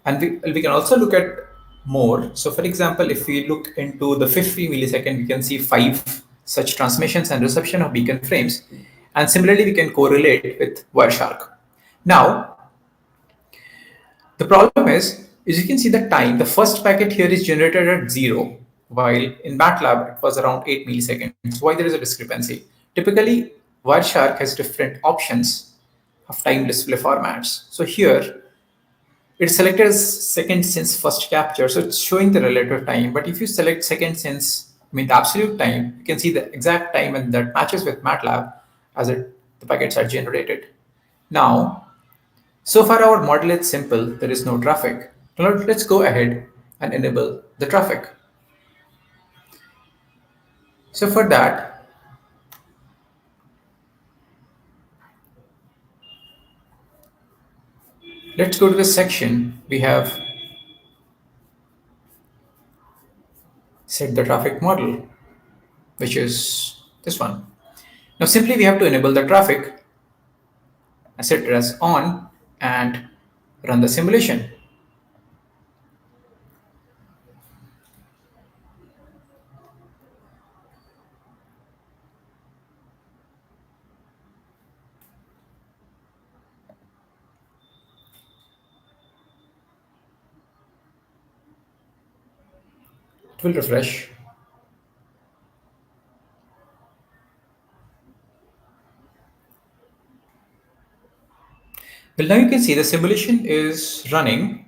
and we can also look at more. So for example, if we look into the 50 millisecond, we can see 5 such transmissions and reception of beacon frames. And similarly, we can correlate with Wireshark. Now, the problem is you can see the time. The first packet here is generated at 0, while in MATLAB it was around 8 milliseconds. Why there is a discrepancy? Typically, Wireshark has different options of time display formats. So here, it's selected as second since first capture, so it's showing the relative time. But if you select second since, I mean the absolute time, you can see the exact time, and that matches with MATLAB as the packets are generated. Now, so far our model is simple, there is no traffic. Now let's go ahead and enable the traffic. So for that, let's go to the section. We have set the traffic model, which is this one. Now simply we have to enable the traffic, set it as on, and run the simulation. It will refresh. Well, now you can see the simulation is running,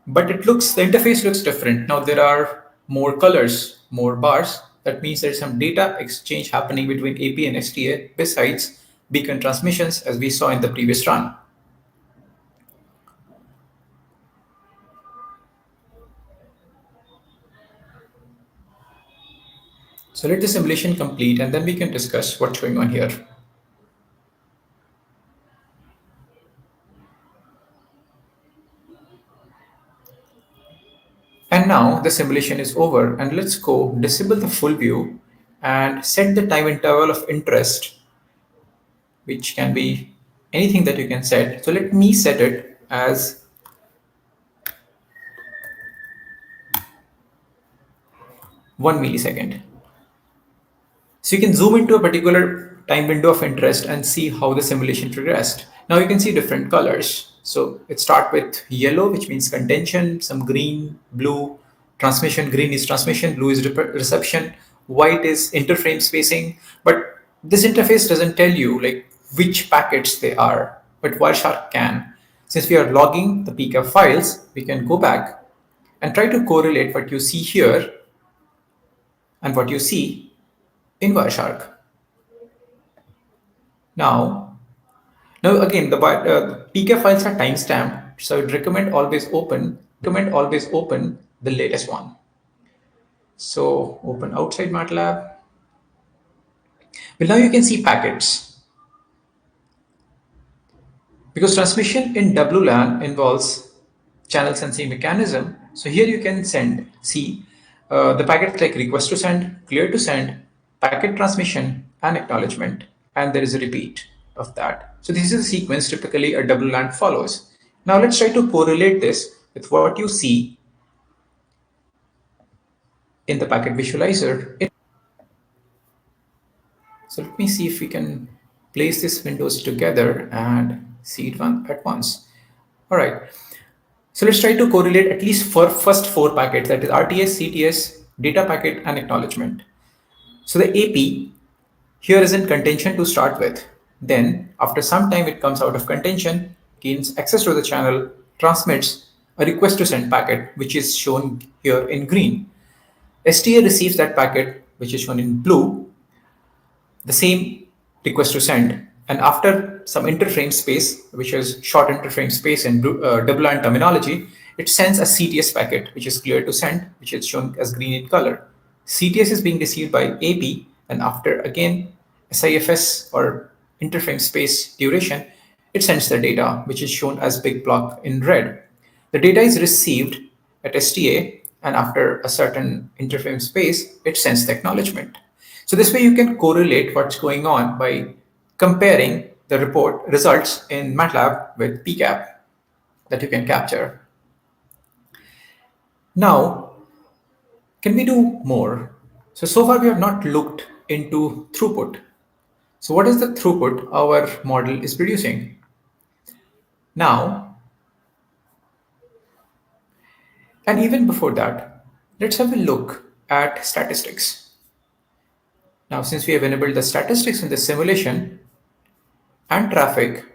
but the interface looks different. Now there are more colors, more bars. That means there's some data exchange happening between AP and STA besides beacon transmissions as we saw in the previous run. So let the simulation complete and then we can discuss what's going on here. And now the simulation is over, and let's go disable the full view and set the time interval of interest, which can be anything that you can set. So let me set it as 1 millisecond. So you can zoom into a particular time window of interest and see how the simulation progressed. Now you can see different colors. So it starts with yellow, which means contention, some green, blue, transmission. Green is transmission, blue is reception, white is interframe spacing. But this interface doesn't tell you like which packets they are, but Wireshark can. Since we are logging the PCAP files, we can go back and try to correlate what you see here and what you see in Wireshark. Now again, the PCAP files are timestamped, so I'd recommend always open the latest one. So open outside MATLAB. Well, now you can see packets. Because transmission in WLAN involves channel sensing mechanism. So here you can see the packets like request to send, clear to send, packet transmission, and acknowledgement. And there is a repeat of that. So this is a sequence typically a WLAN follows. Now let's try to correlate this with what you see in the packet visualizer. So let me see if we can place these windows together and see it one at once. All right. So let's try to correlate at least for first four packets, that is RTS, CTS, data packet, and acknowledgement. So the AP here is in contention to start with. Then after some time, it comes out of contention, gains access to the channel, transmits a request to send packet, which is shown here in green. STA receives that packet, which is shown in blue, the same request to send, and after some interframe space, which is short interframe space in WLAN terminology, it sends a CTS packet, which is clear to send, which is shown as green in color. CTS is being received by AP, and after again SIFS or interframe space duration, it sends the data, which is shown as big block in red. The data is received at STA, and after a certain interframe space, it sends the acknowledgement. So this way you can correlate what's going on by comparing the report results in MATLAB with PCAP that you can capture. Now, can we do more? So far we have not looked into throughput. So what is the throughput our model is producing? Now, and even before that, let's have a look at statistics. Now, since we have enabled the statistics in the simulation and traffic,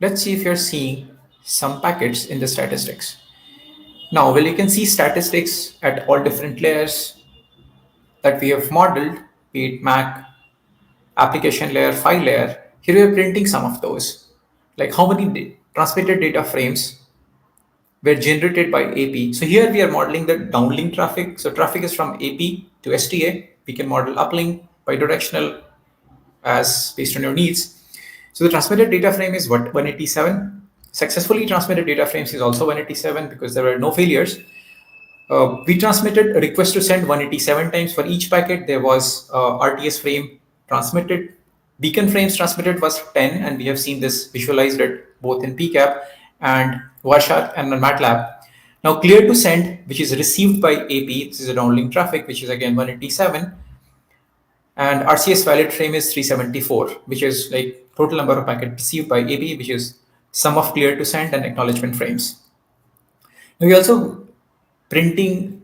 let's see if you're seeing some packets in the statistics. Now, well, you can see statistics at all different layers that we have modeled, be it MAC, application layer, file layer. Here we are printing some of those, like how many transmitted data frames were generated by AP. So here we are modeling the downlink traffic. So traffic is from AP to STA. We can model uplink, bidirectional, as based on your needs. So the transmitted data frame is what, 187. Successfully transmitted data frames is also 187 because there were no failures. We transmitted a request to send 187 times for each packet. There was RTS frame transmitted. Beacon frames transmitted was 10, and we have seen this visualized it both in PCAP and Wireshark and MATLAB. Now clear to send, which is received by AP, this is a downlink traffic, which is again 187. And RCS valid frame is 374, which is like total number of packets received by AP, which is sum of clear to send and acknowledgement frames. Now we also printing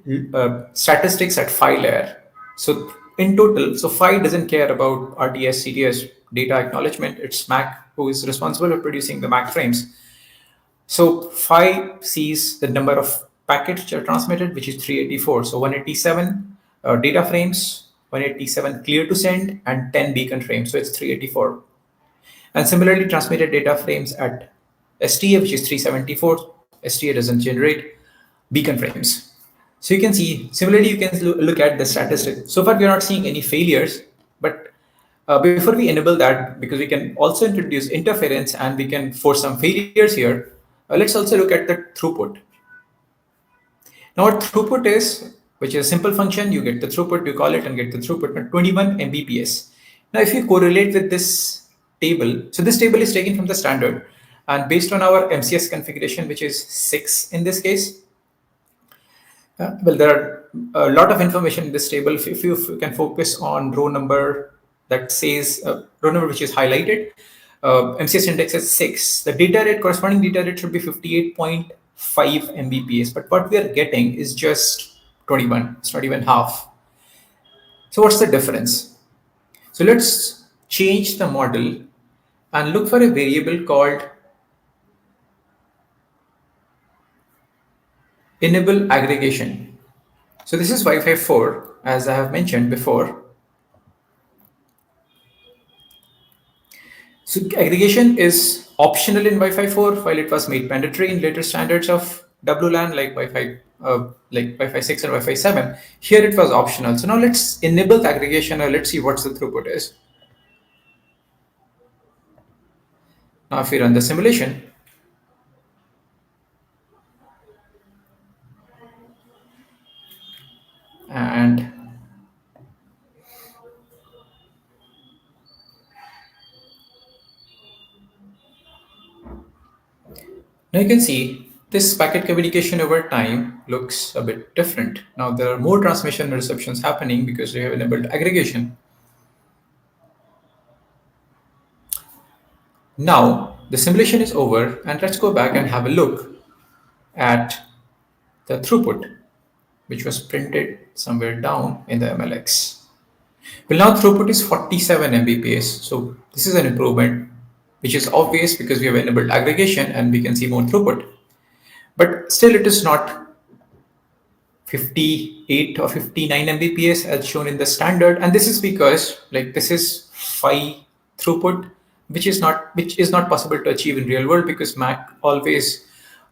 statistics at file layer. So in total, so file doesn't care about RTS, CTS, data acknowledgement. It's MAC who is responsible for producing the MAC frames. So phi sees the number of packets which are transmitted, which is 384. So 187 data frames, 187 clear to send, and 10 beacon frames. So it's 384. And similarly, transmitted data frames at STA, which is 374. STA doesn't generate beacon frames. So you can see, similarly, you can look at the statistics. So far, we're not seeing any failures, but before we enable that, because we can also introduce interference and we can force some failures here, let's also look at the throughput. Now what throughput is, which is a simple function, you get the throughput, you call it and get the throughput, 21 Mbps. Now if you correlate with this table, so this table is taken from the standard, and based on our MCS configuration, which is 6 in this case, well, there are a lot of information in this table. If you can focus on row number that says, row number which is highlighted, MCS index is 6. The data rate, corresponding data rate should be 58.5 Mbps, but what we are getting is just 21. It's not even half. So what's the difference? So let's change the model and look for a variable called enable aggregation. So this is Wi-Fi 4, as I have mentioned before. So aggregation is optional in Wi-Fi 4, while it was made mandatory in later standards of WLAN like Wi-Fi 6 and Wi-Fi 7. Here it was optional. So now let's enable the aggregation, or let's see what the throughput is. Now if we run the simulation, And now you can see this packet communication over time looks a bit different. Now there are more transmission and receptions happening because we have enabled aggregation. Now the simulation is over, and let's go back and have a look at the throughput, which was printed somewhere down in the MLX. Well, now throughput is 47 Mbps. So this is an improvement, which is obvious because we have enabled aggregation and we can see more throughput. But still, it is not 58 or 59 Mbps as shown in the standard. And this is because like this is phi throughput, which is not possible to achieve in real world because Mac always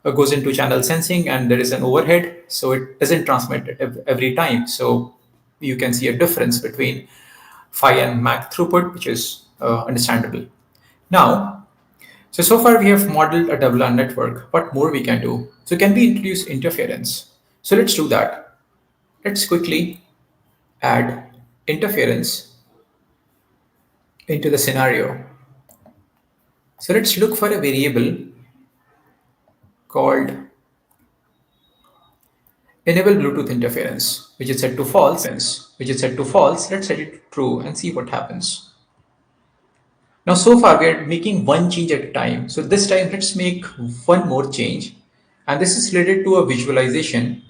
goes into channel sensing and there is an overhead, so it doesn't transmit it every time. So you can see a difference between phi and Mac throughput, which is understandable. Now, so far we have modeled a WLAN network. What more we can do? So can we introduce interference? So let's do that. Let's quickly add interference into the scenario. So let's look for a variable called enable Bluetooth interference, which is set to false. Let's set it to true and see what happens. Now, so far we are making one change at a time. So this time let's make one more change. And this is related to a visualization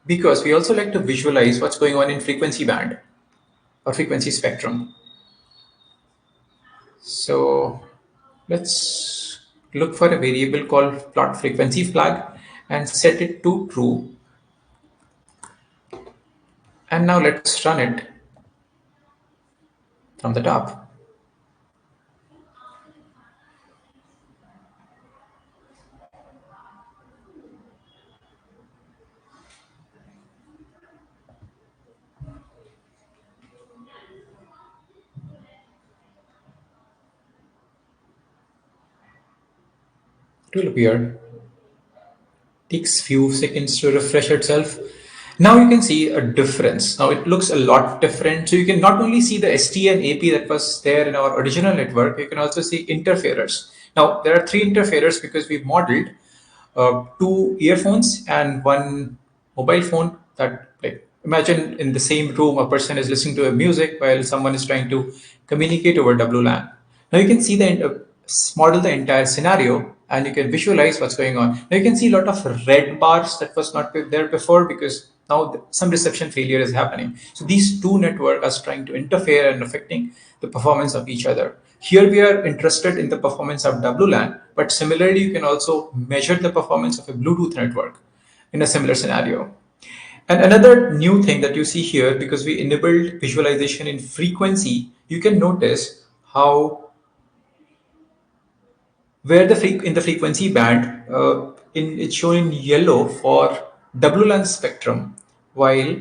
because we also like to visualize what's going on in frequency band or frequency spectrum. So let's look for a variable called plot frequency flag and set it to true. And now let's run it from the top. It will appear. Takes few seconds to refresh itself. Now you can see a difference. Now it looks a lot different. So you can not only see the STN AP that was there in our original network, you can also see interferers. Now there are three interferers because we've modeled two earphones and one mobile phone that like imagine in the same room a person is listening to a music while someone is trying to communicate over WLAN. Now you can see model the entire scenario and you can visualize what's going on. Now you can see a lot of red bars that was not there before because now some reception failure is happening. So these two networks are trying to interfere and affecting the performance of each other. Here we are interested in the performance of WLAN, but similarly you can also measure the performance of a Bluetooth network in a similar scenario. And another new thing that you see here, because we enabled visualization in frequency, you can notice how where in the frequency band, it's shown in yellow for WLAN spectrum, while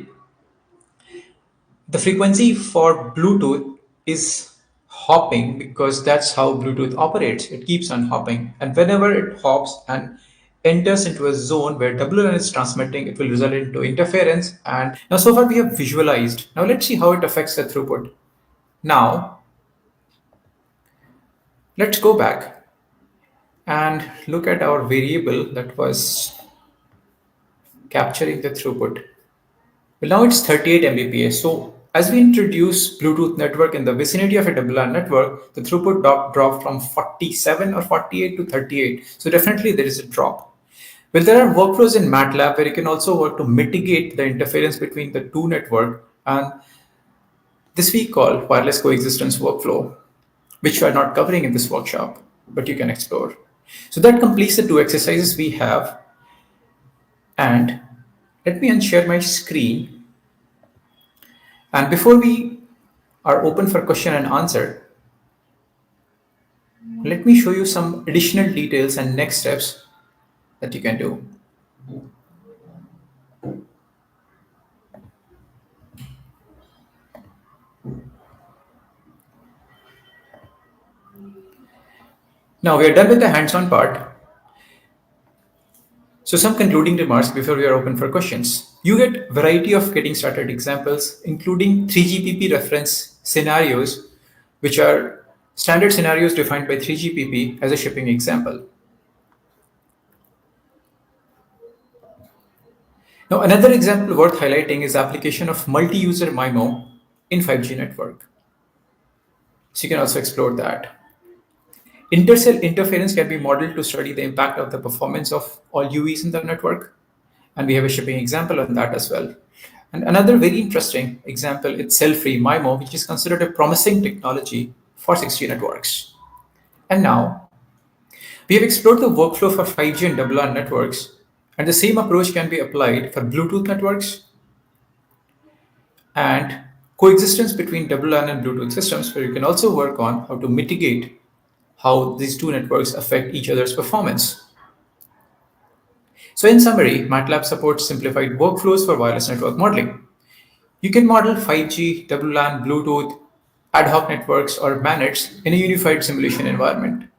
the frequency for Bluetooth is hopping because that's how Bluetooth operates. It keeps on hopping, and whenever it hops and enters into a zone where WLAN is transmitting, it will result into interference. And now, so far we have visualized. Now let's see how it affects the throughput. Now let's go back and look at our variable that was capturing the throughput. Well, now it's 38 Mbps. So as we introduce Bluetooth network in the vicinity of a WLAN network, the throughput dropped from 47 or 48 to 38. So definitely there is a drop. Well, there are workflows in MATLAB where you can also work to mitigate the interference between the two network, and this we call wireless coexistence workflow, which we are not covering in this workshop, but you can explore. So that completes the two exercises we have. And let me unshare my screen. And before we are open for question and answer, let me show you some additional details and next steps that you can do. Now we are done with the hands-on part. So some concluding remarks before we are open for questions. You get variety of getting started examples, including 3GPP reference scenarios, which are standard scenarios defined by 3GPP as a shipping example. Now, another example worth highlighting is application of multi-user MIMO in 5G network. So you can also explore that. Intercell interference can be modeled to study the impact of the performance of all UEs in the network. And we have a shipping example on that as well. And another very interesting example is cell-free MIMO, which is considered a promising technology for 6G networks. And now, we have explored the workflow for 5G and WLAN networks, and the same approach can be applied for Bluetooth networks and coexistence between WLAN and Bluetooth systems, where you can also work on how to mitigate how these two networks affect each other's performance. So in summary, MATLAB supports simplified workflows for wireless network modeling. You can model 5G, WLAN, Bluetooth, ad hoc networks, or MANETs in a unified simulation environment.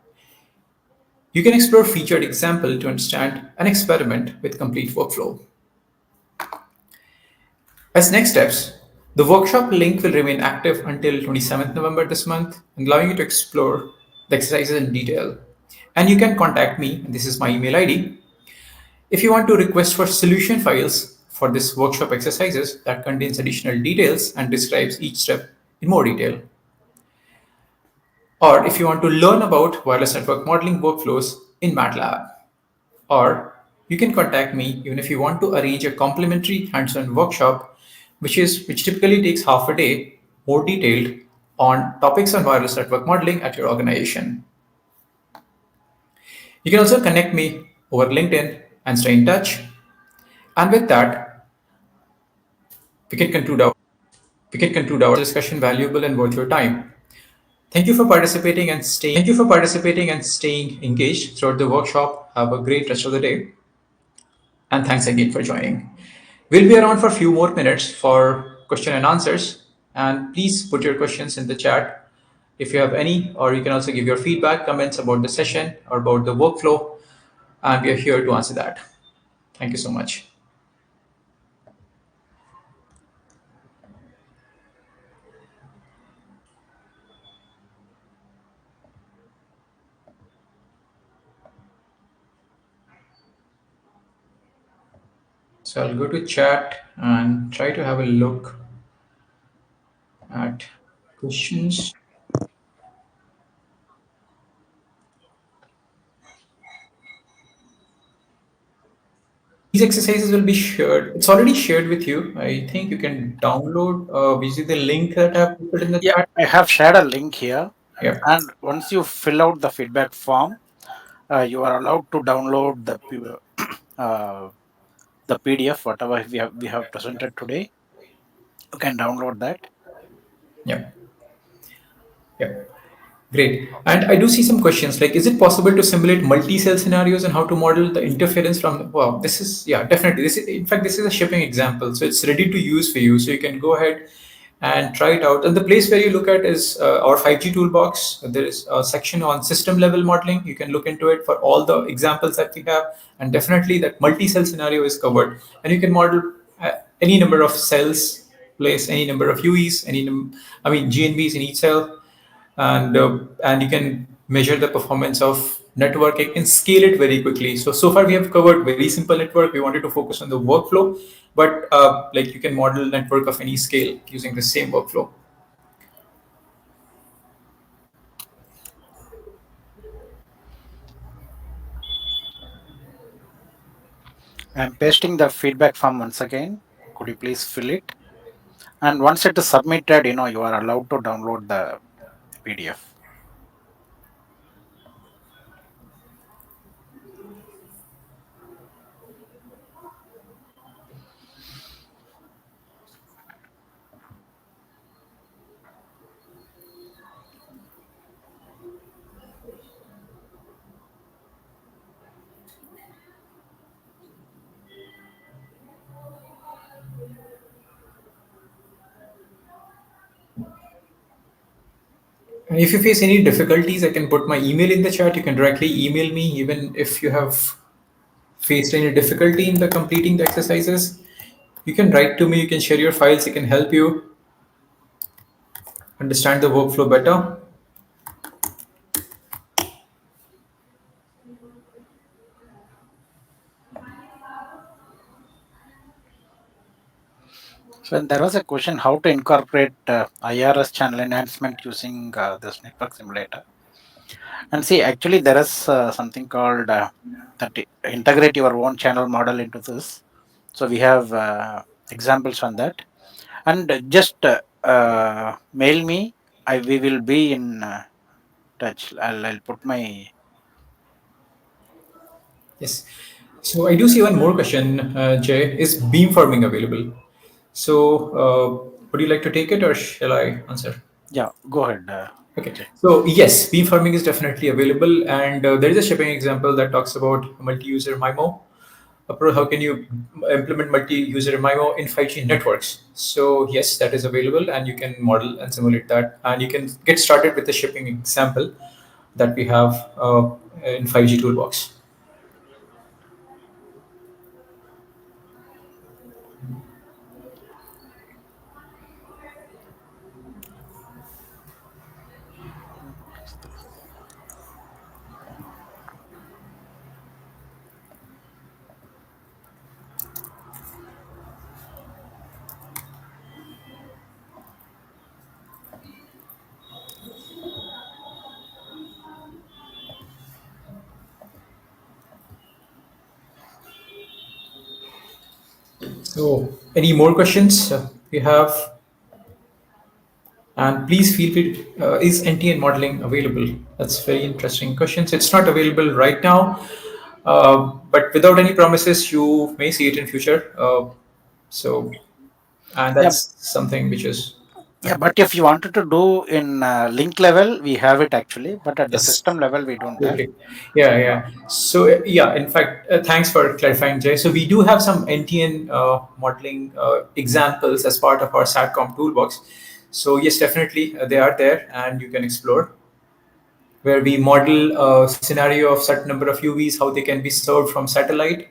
You can explore featured example to understand and experiment with complete workflow. As next steps, the workshop link will remain active until 27th November this month, allowing you to explore the exercises in detail. And you can contact me, and this is my email ID, if you want to request for solution files for this workshop exercises that contains additional details and describes each step in more detail. Or if you want to learn about wireless network modeling workflows in MATLAB. Or you can contact me even if you want to arrange a complimentary hands-on workshop, which typically takes half a day, more detailed on topics on wireless network modeling at your organization. You can also connect me over LinkedIn and stay in touch. And with that, we can conclude our discussion valuable and worth your time. Thank you for participating and staying engaged throughout the workshop. Have a great rest of the day. And thanks again for joining. We'll be around for a few more minutes for question and answers. And please put your questions in the chat if you have any, or you can also give your feedback, comments about the session or about the workflow. And we are here to answer that. Thank you so much. So I'll go to chat and try to have a look at questions. These exercises will be shared. It's already shared with you. I think you can download. Visit the link that I have put in the Yeah, chat. I have shared a link here. Yeah. And once you fill out the feedback form, you are allowed to download the PDF, whatever we have presented today. You can download that. Yeah. Yeah. Great. And I do see some questions like, is it possible to simulate multi-cell scenarios and how to model the interference from, wow, this is, yeah, definitely. In fact, this is a shipping example. So it's ready to use for you. So you can go ahead and try it out. And the place where you look at is our 5G toolbox. There is a section on system level modeling. You can look into it for all the examples that we have. And definitely that multi-cell scenario is covered. And you can model any number of cells, place any number of UEs, GNBs in each cell, and you can measure the performance of network. You can scale it very quickly. So far we have covered very simple network. We wanted to focus on the workflow, but like you can model network of any scale using the same workflow. I'm pasting the feedback form once again. Could you please fill it? And once it is submitted, you are allowed to download the PDF. And if you face any difficulties, I can put my email in the chat. You can directly email me even if you have faced any difficulty in the completing the exercises. You can write to me, you can share your files, it can help you understand the workflow better. So there was a question how to incorporate IRS channel enhancement using this network simulator. And see, actually, there is something called that integrate your own channel model into this. So we have examples on that, and just mail me. We will be in touch. I'll put my. Yes. So I do see one more question, Jay. Is beamforming available? So would you like to take it or shall I answer? Yeah, go ahead. Okay. Jay. So yes, beamforming is definitely available, and there is a shipping example that talks about multi-user MIMO. How can you implement multi-user MIMO in 5G networks? So yes, that is available, and you can model and simulate that, and you can get started with the shipping example that we have in 5G Toolbox. So, any more questions you have? And please feel free. Is NTN modeling available? That's very interesting questions. It's not available right now, but without any promises, you may see it in future. So, and Yeah, that's something which is yeah. But if you wanted to do in link level, we have it actually. But at the yes. system level, we don't have. Okay. Yeah, yeah. So yeah, in fact, thanks for clarifying, Jay. So we do have some NTN modeling examples as part of our SATCOM toolbox. So yes, definitely they are there, and you can explore where we model a scenario of certain number of UVs, how they can be served from satellite.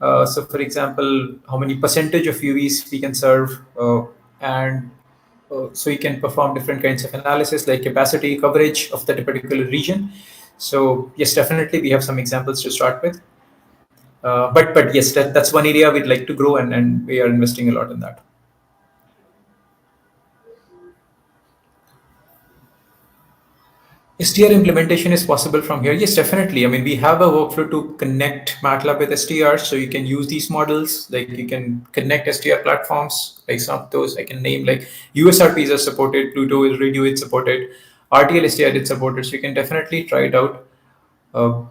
So, for example, how many percentage of UVs we can serve, and so you can perform different kinds of analysis like capacity coverage of that particular region. So yes, definitely we have some examples to start with. But yes, that's one area we'd like to grow, and we are investing a lot in that. STR implementation is possible from here. Yes, definitely. I mean, we have a workflow to connect MATLAB with STR, so you can use these models. Like you can connect STR platforms. Like some of those I can name, like USRPs are supported, Pluto is Radio is supported, RTL STR is supported. So you can definitely try it out. Uh,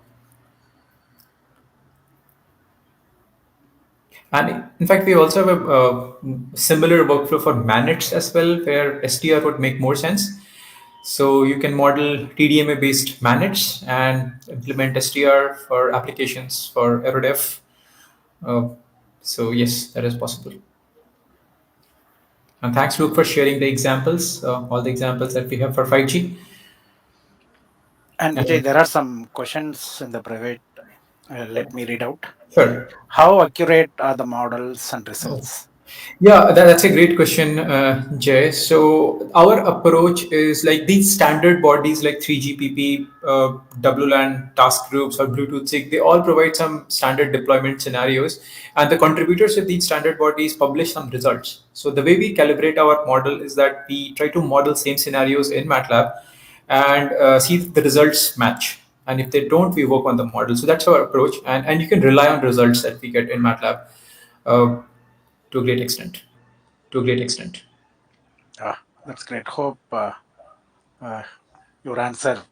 and in fact, we also have a similar workflow for managed as well, where STR would make more sense. So you can model TDMA based manage and implement STR for applications for Aerodef. Uh, so yes, that is possible. And thanks, Luke, for sharing the examples, all the examples that we have for 5G. And Vijay, And there are some questions in the private. Let me read out. sure. How accurate are the models and Oh. results? Yeah, that's a great question, Jay. So our approach is like these standard bodies like 3GPP, WLAN task groups, or Bluetooth SIG. They all provide some standard deployment scenarios, and the contributors of these standard bodies publish some results. So the way we calibrate our model is that we try to model same scenarios in MATLAB and see if the results match. And if they don't, we work on the model. So that's our approach, and you can rely on results that we get in MATLAB. Uh, to a great extent. To a great extent. That's great. Hope uh, your answer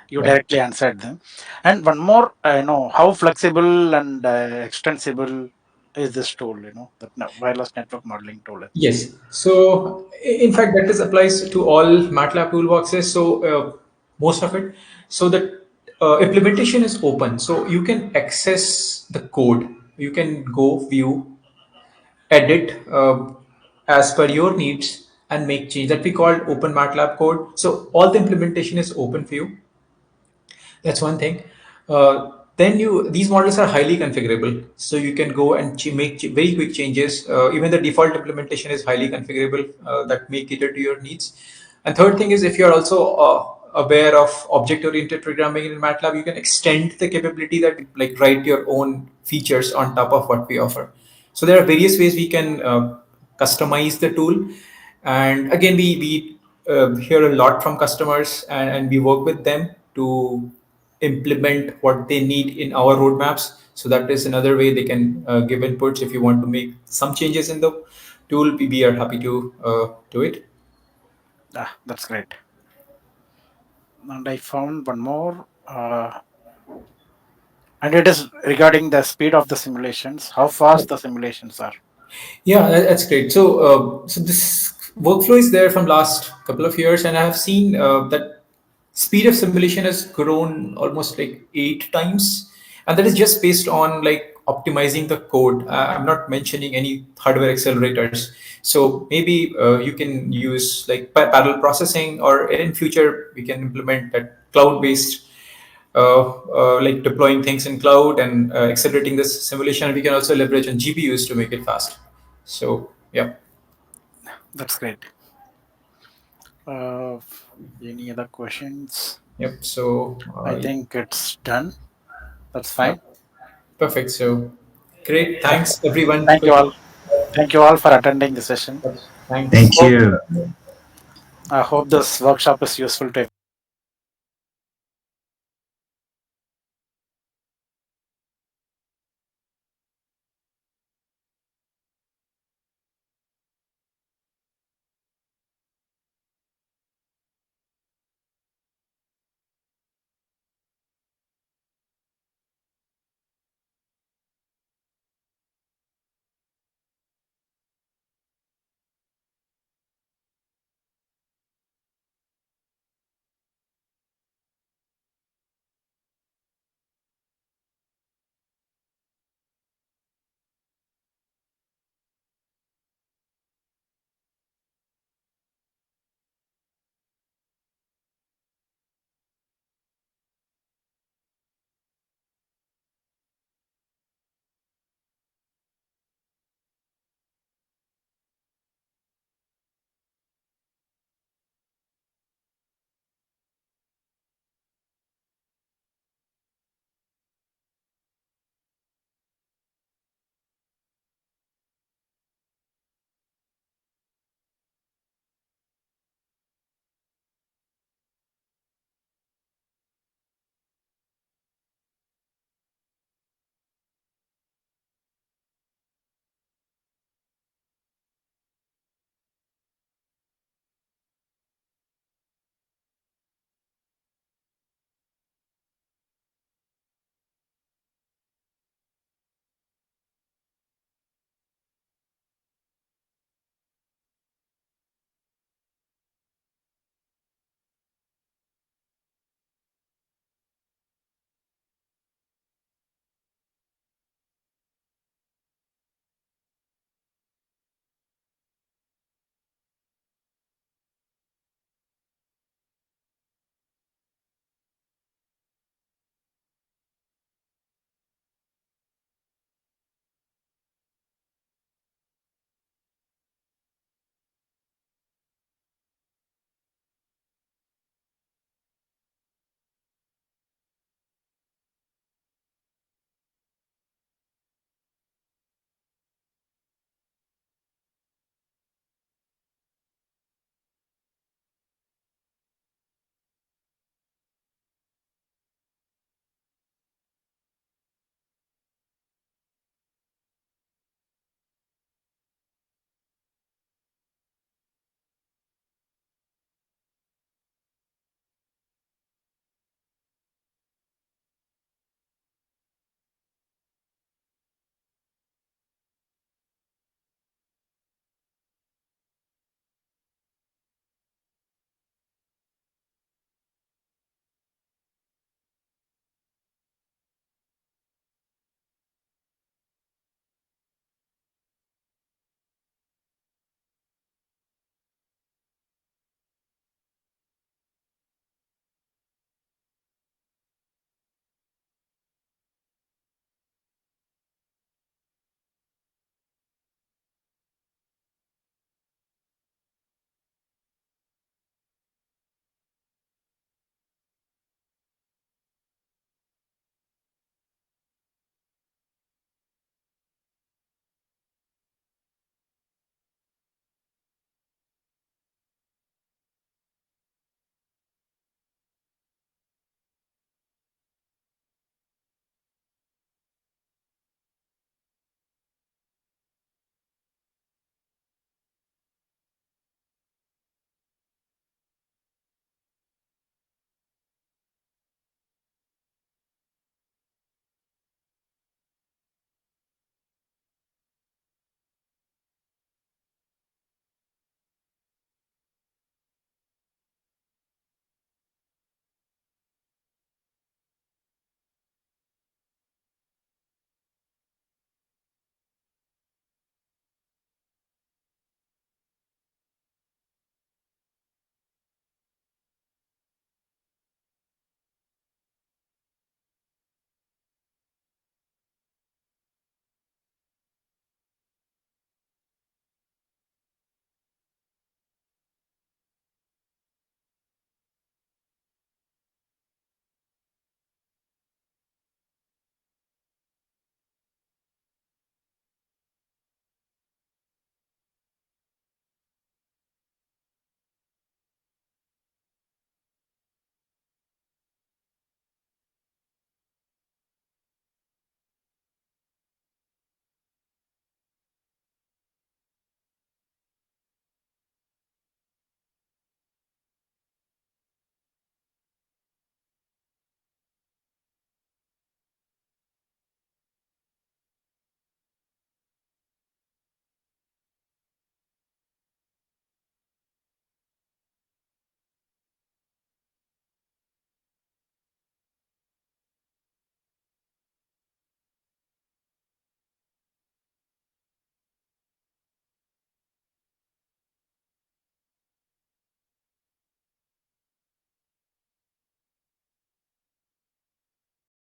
you Yeah. directly answered them. And one more, how flexible and extensible is this tool? That wireless network modeling tool. Yes. So in fact, that is applies to all MATLAB toolboxes. So most of it. So the implementation is open. So you can access the code. You can go view, edit as per your needs, and make change. That we call open MATLAB code. So all the implementation is open for you. That's one thing. then these models are highly configurable, so you can go and make very quick changes. Even the default implementation is highly configurable, that may cater to your needs. And third thing is, if you're also aware of object oriented programming in MATLAB, you can extend the capability that like write your own features on top of what we offer. So there are various ways we can customize the tool. And again, we hear a lot from customers, and we work with them to implement what they need in our roadmaps. So that is another way they can give inputs. If you want to make some changes in the tool, we are happy to do it. That's great. And I found one more, and it is regarding the speed of the simulations, how fast the simulations are. Yeah, that's great. So this workflow is there from last couple of years, and I have seen that speed of simulation has grown almost like 8 times, and that is just based on like optimizing the code. I'm not mentioning any hardware accelerators. So maybe you can use like parallel processing, or in future we can implement that cloud-based like deploying things in cloud and accelerating this simulation. We can also leverage on GPUs to make it fast. So yeah. That's great. Uh, any other questions? Yep. So I think it's done. That's fine. perfect. So great. Yeah. Thanks everyone Thank for you all. Thank you all for attending the session. thanks. Thank you. I hope this workshop is useful to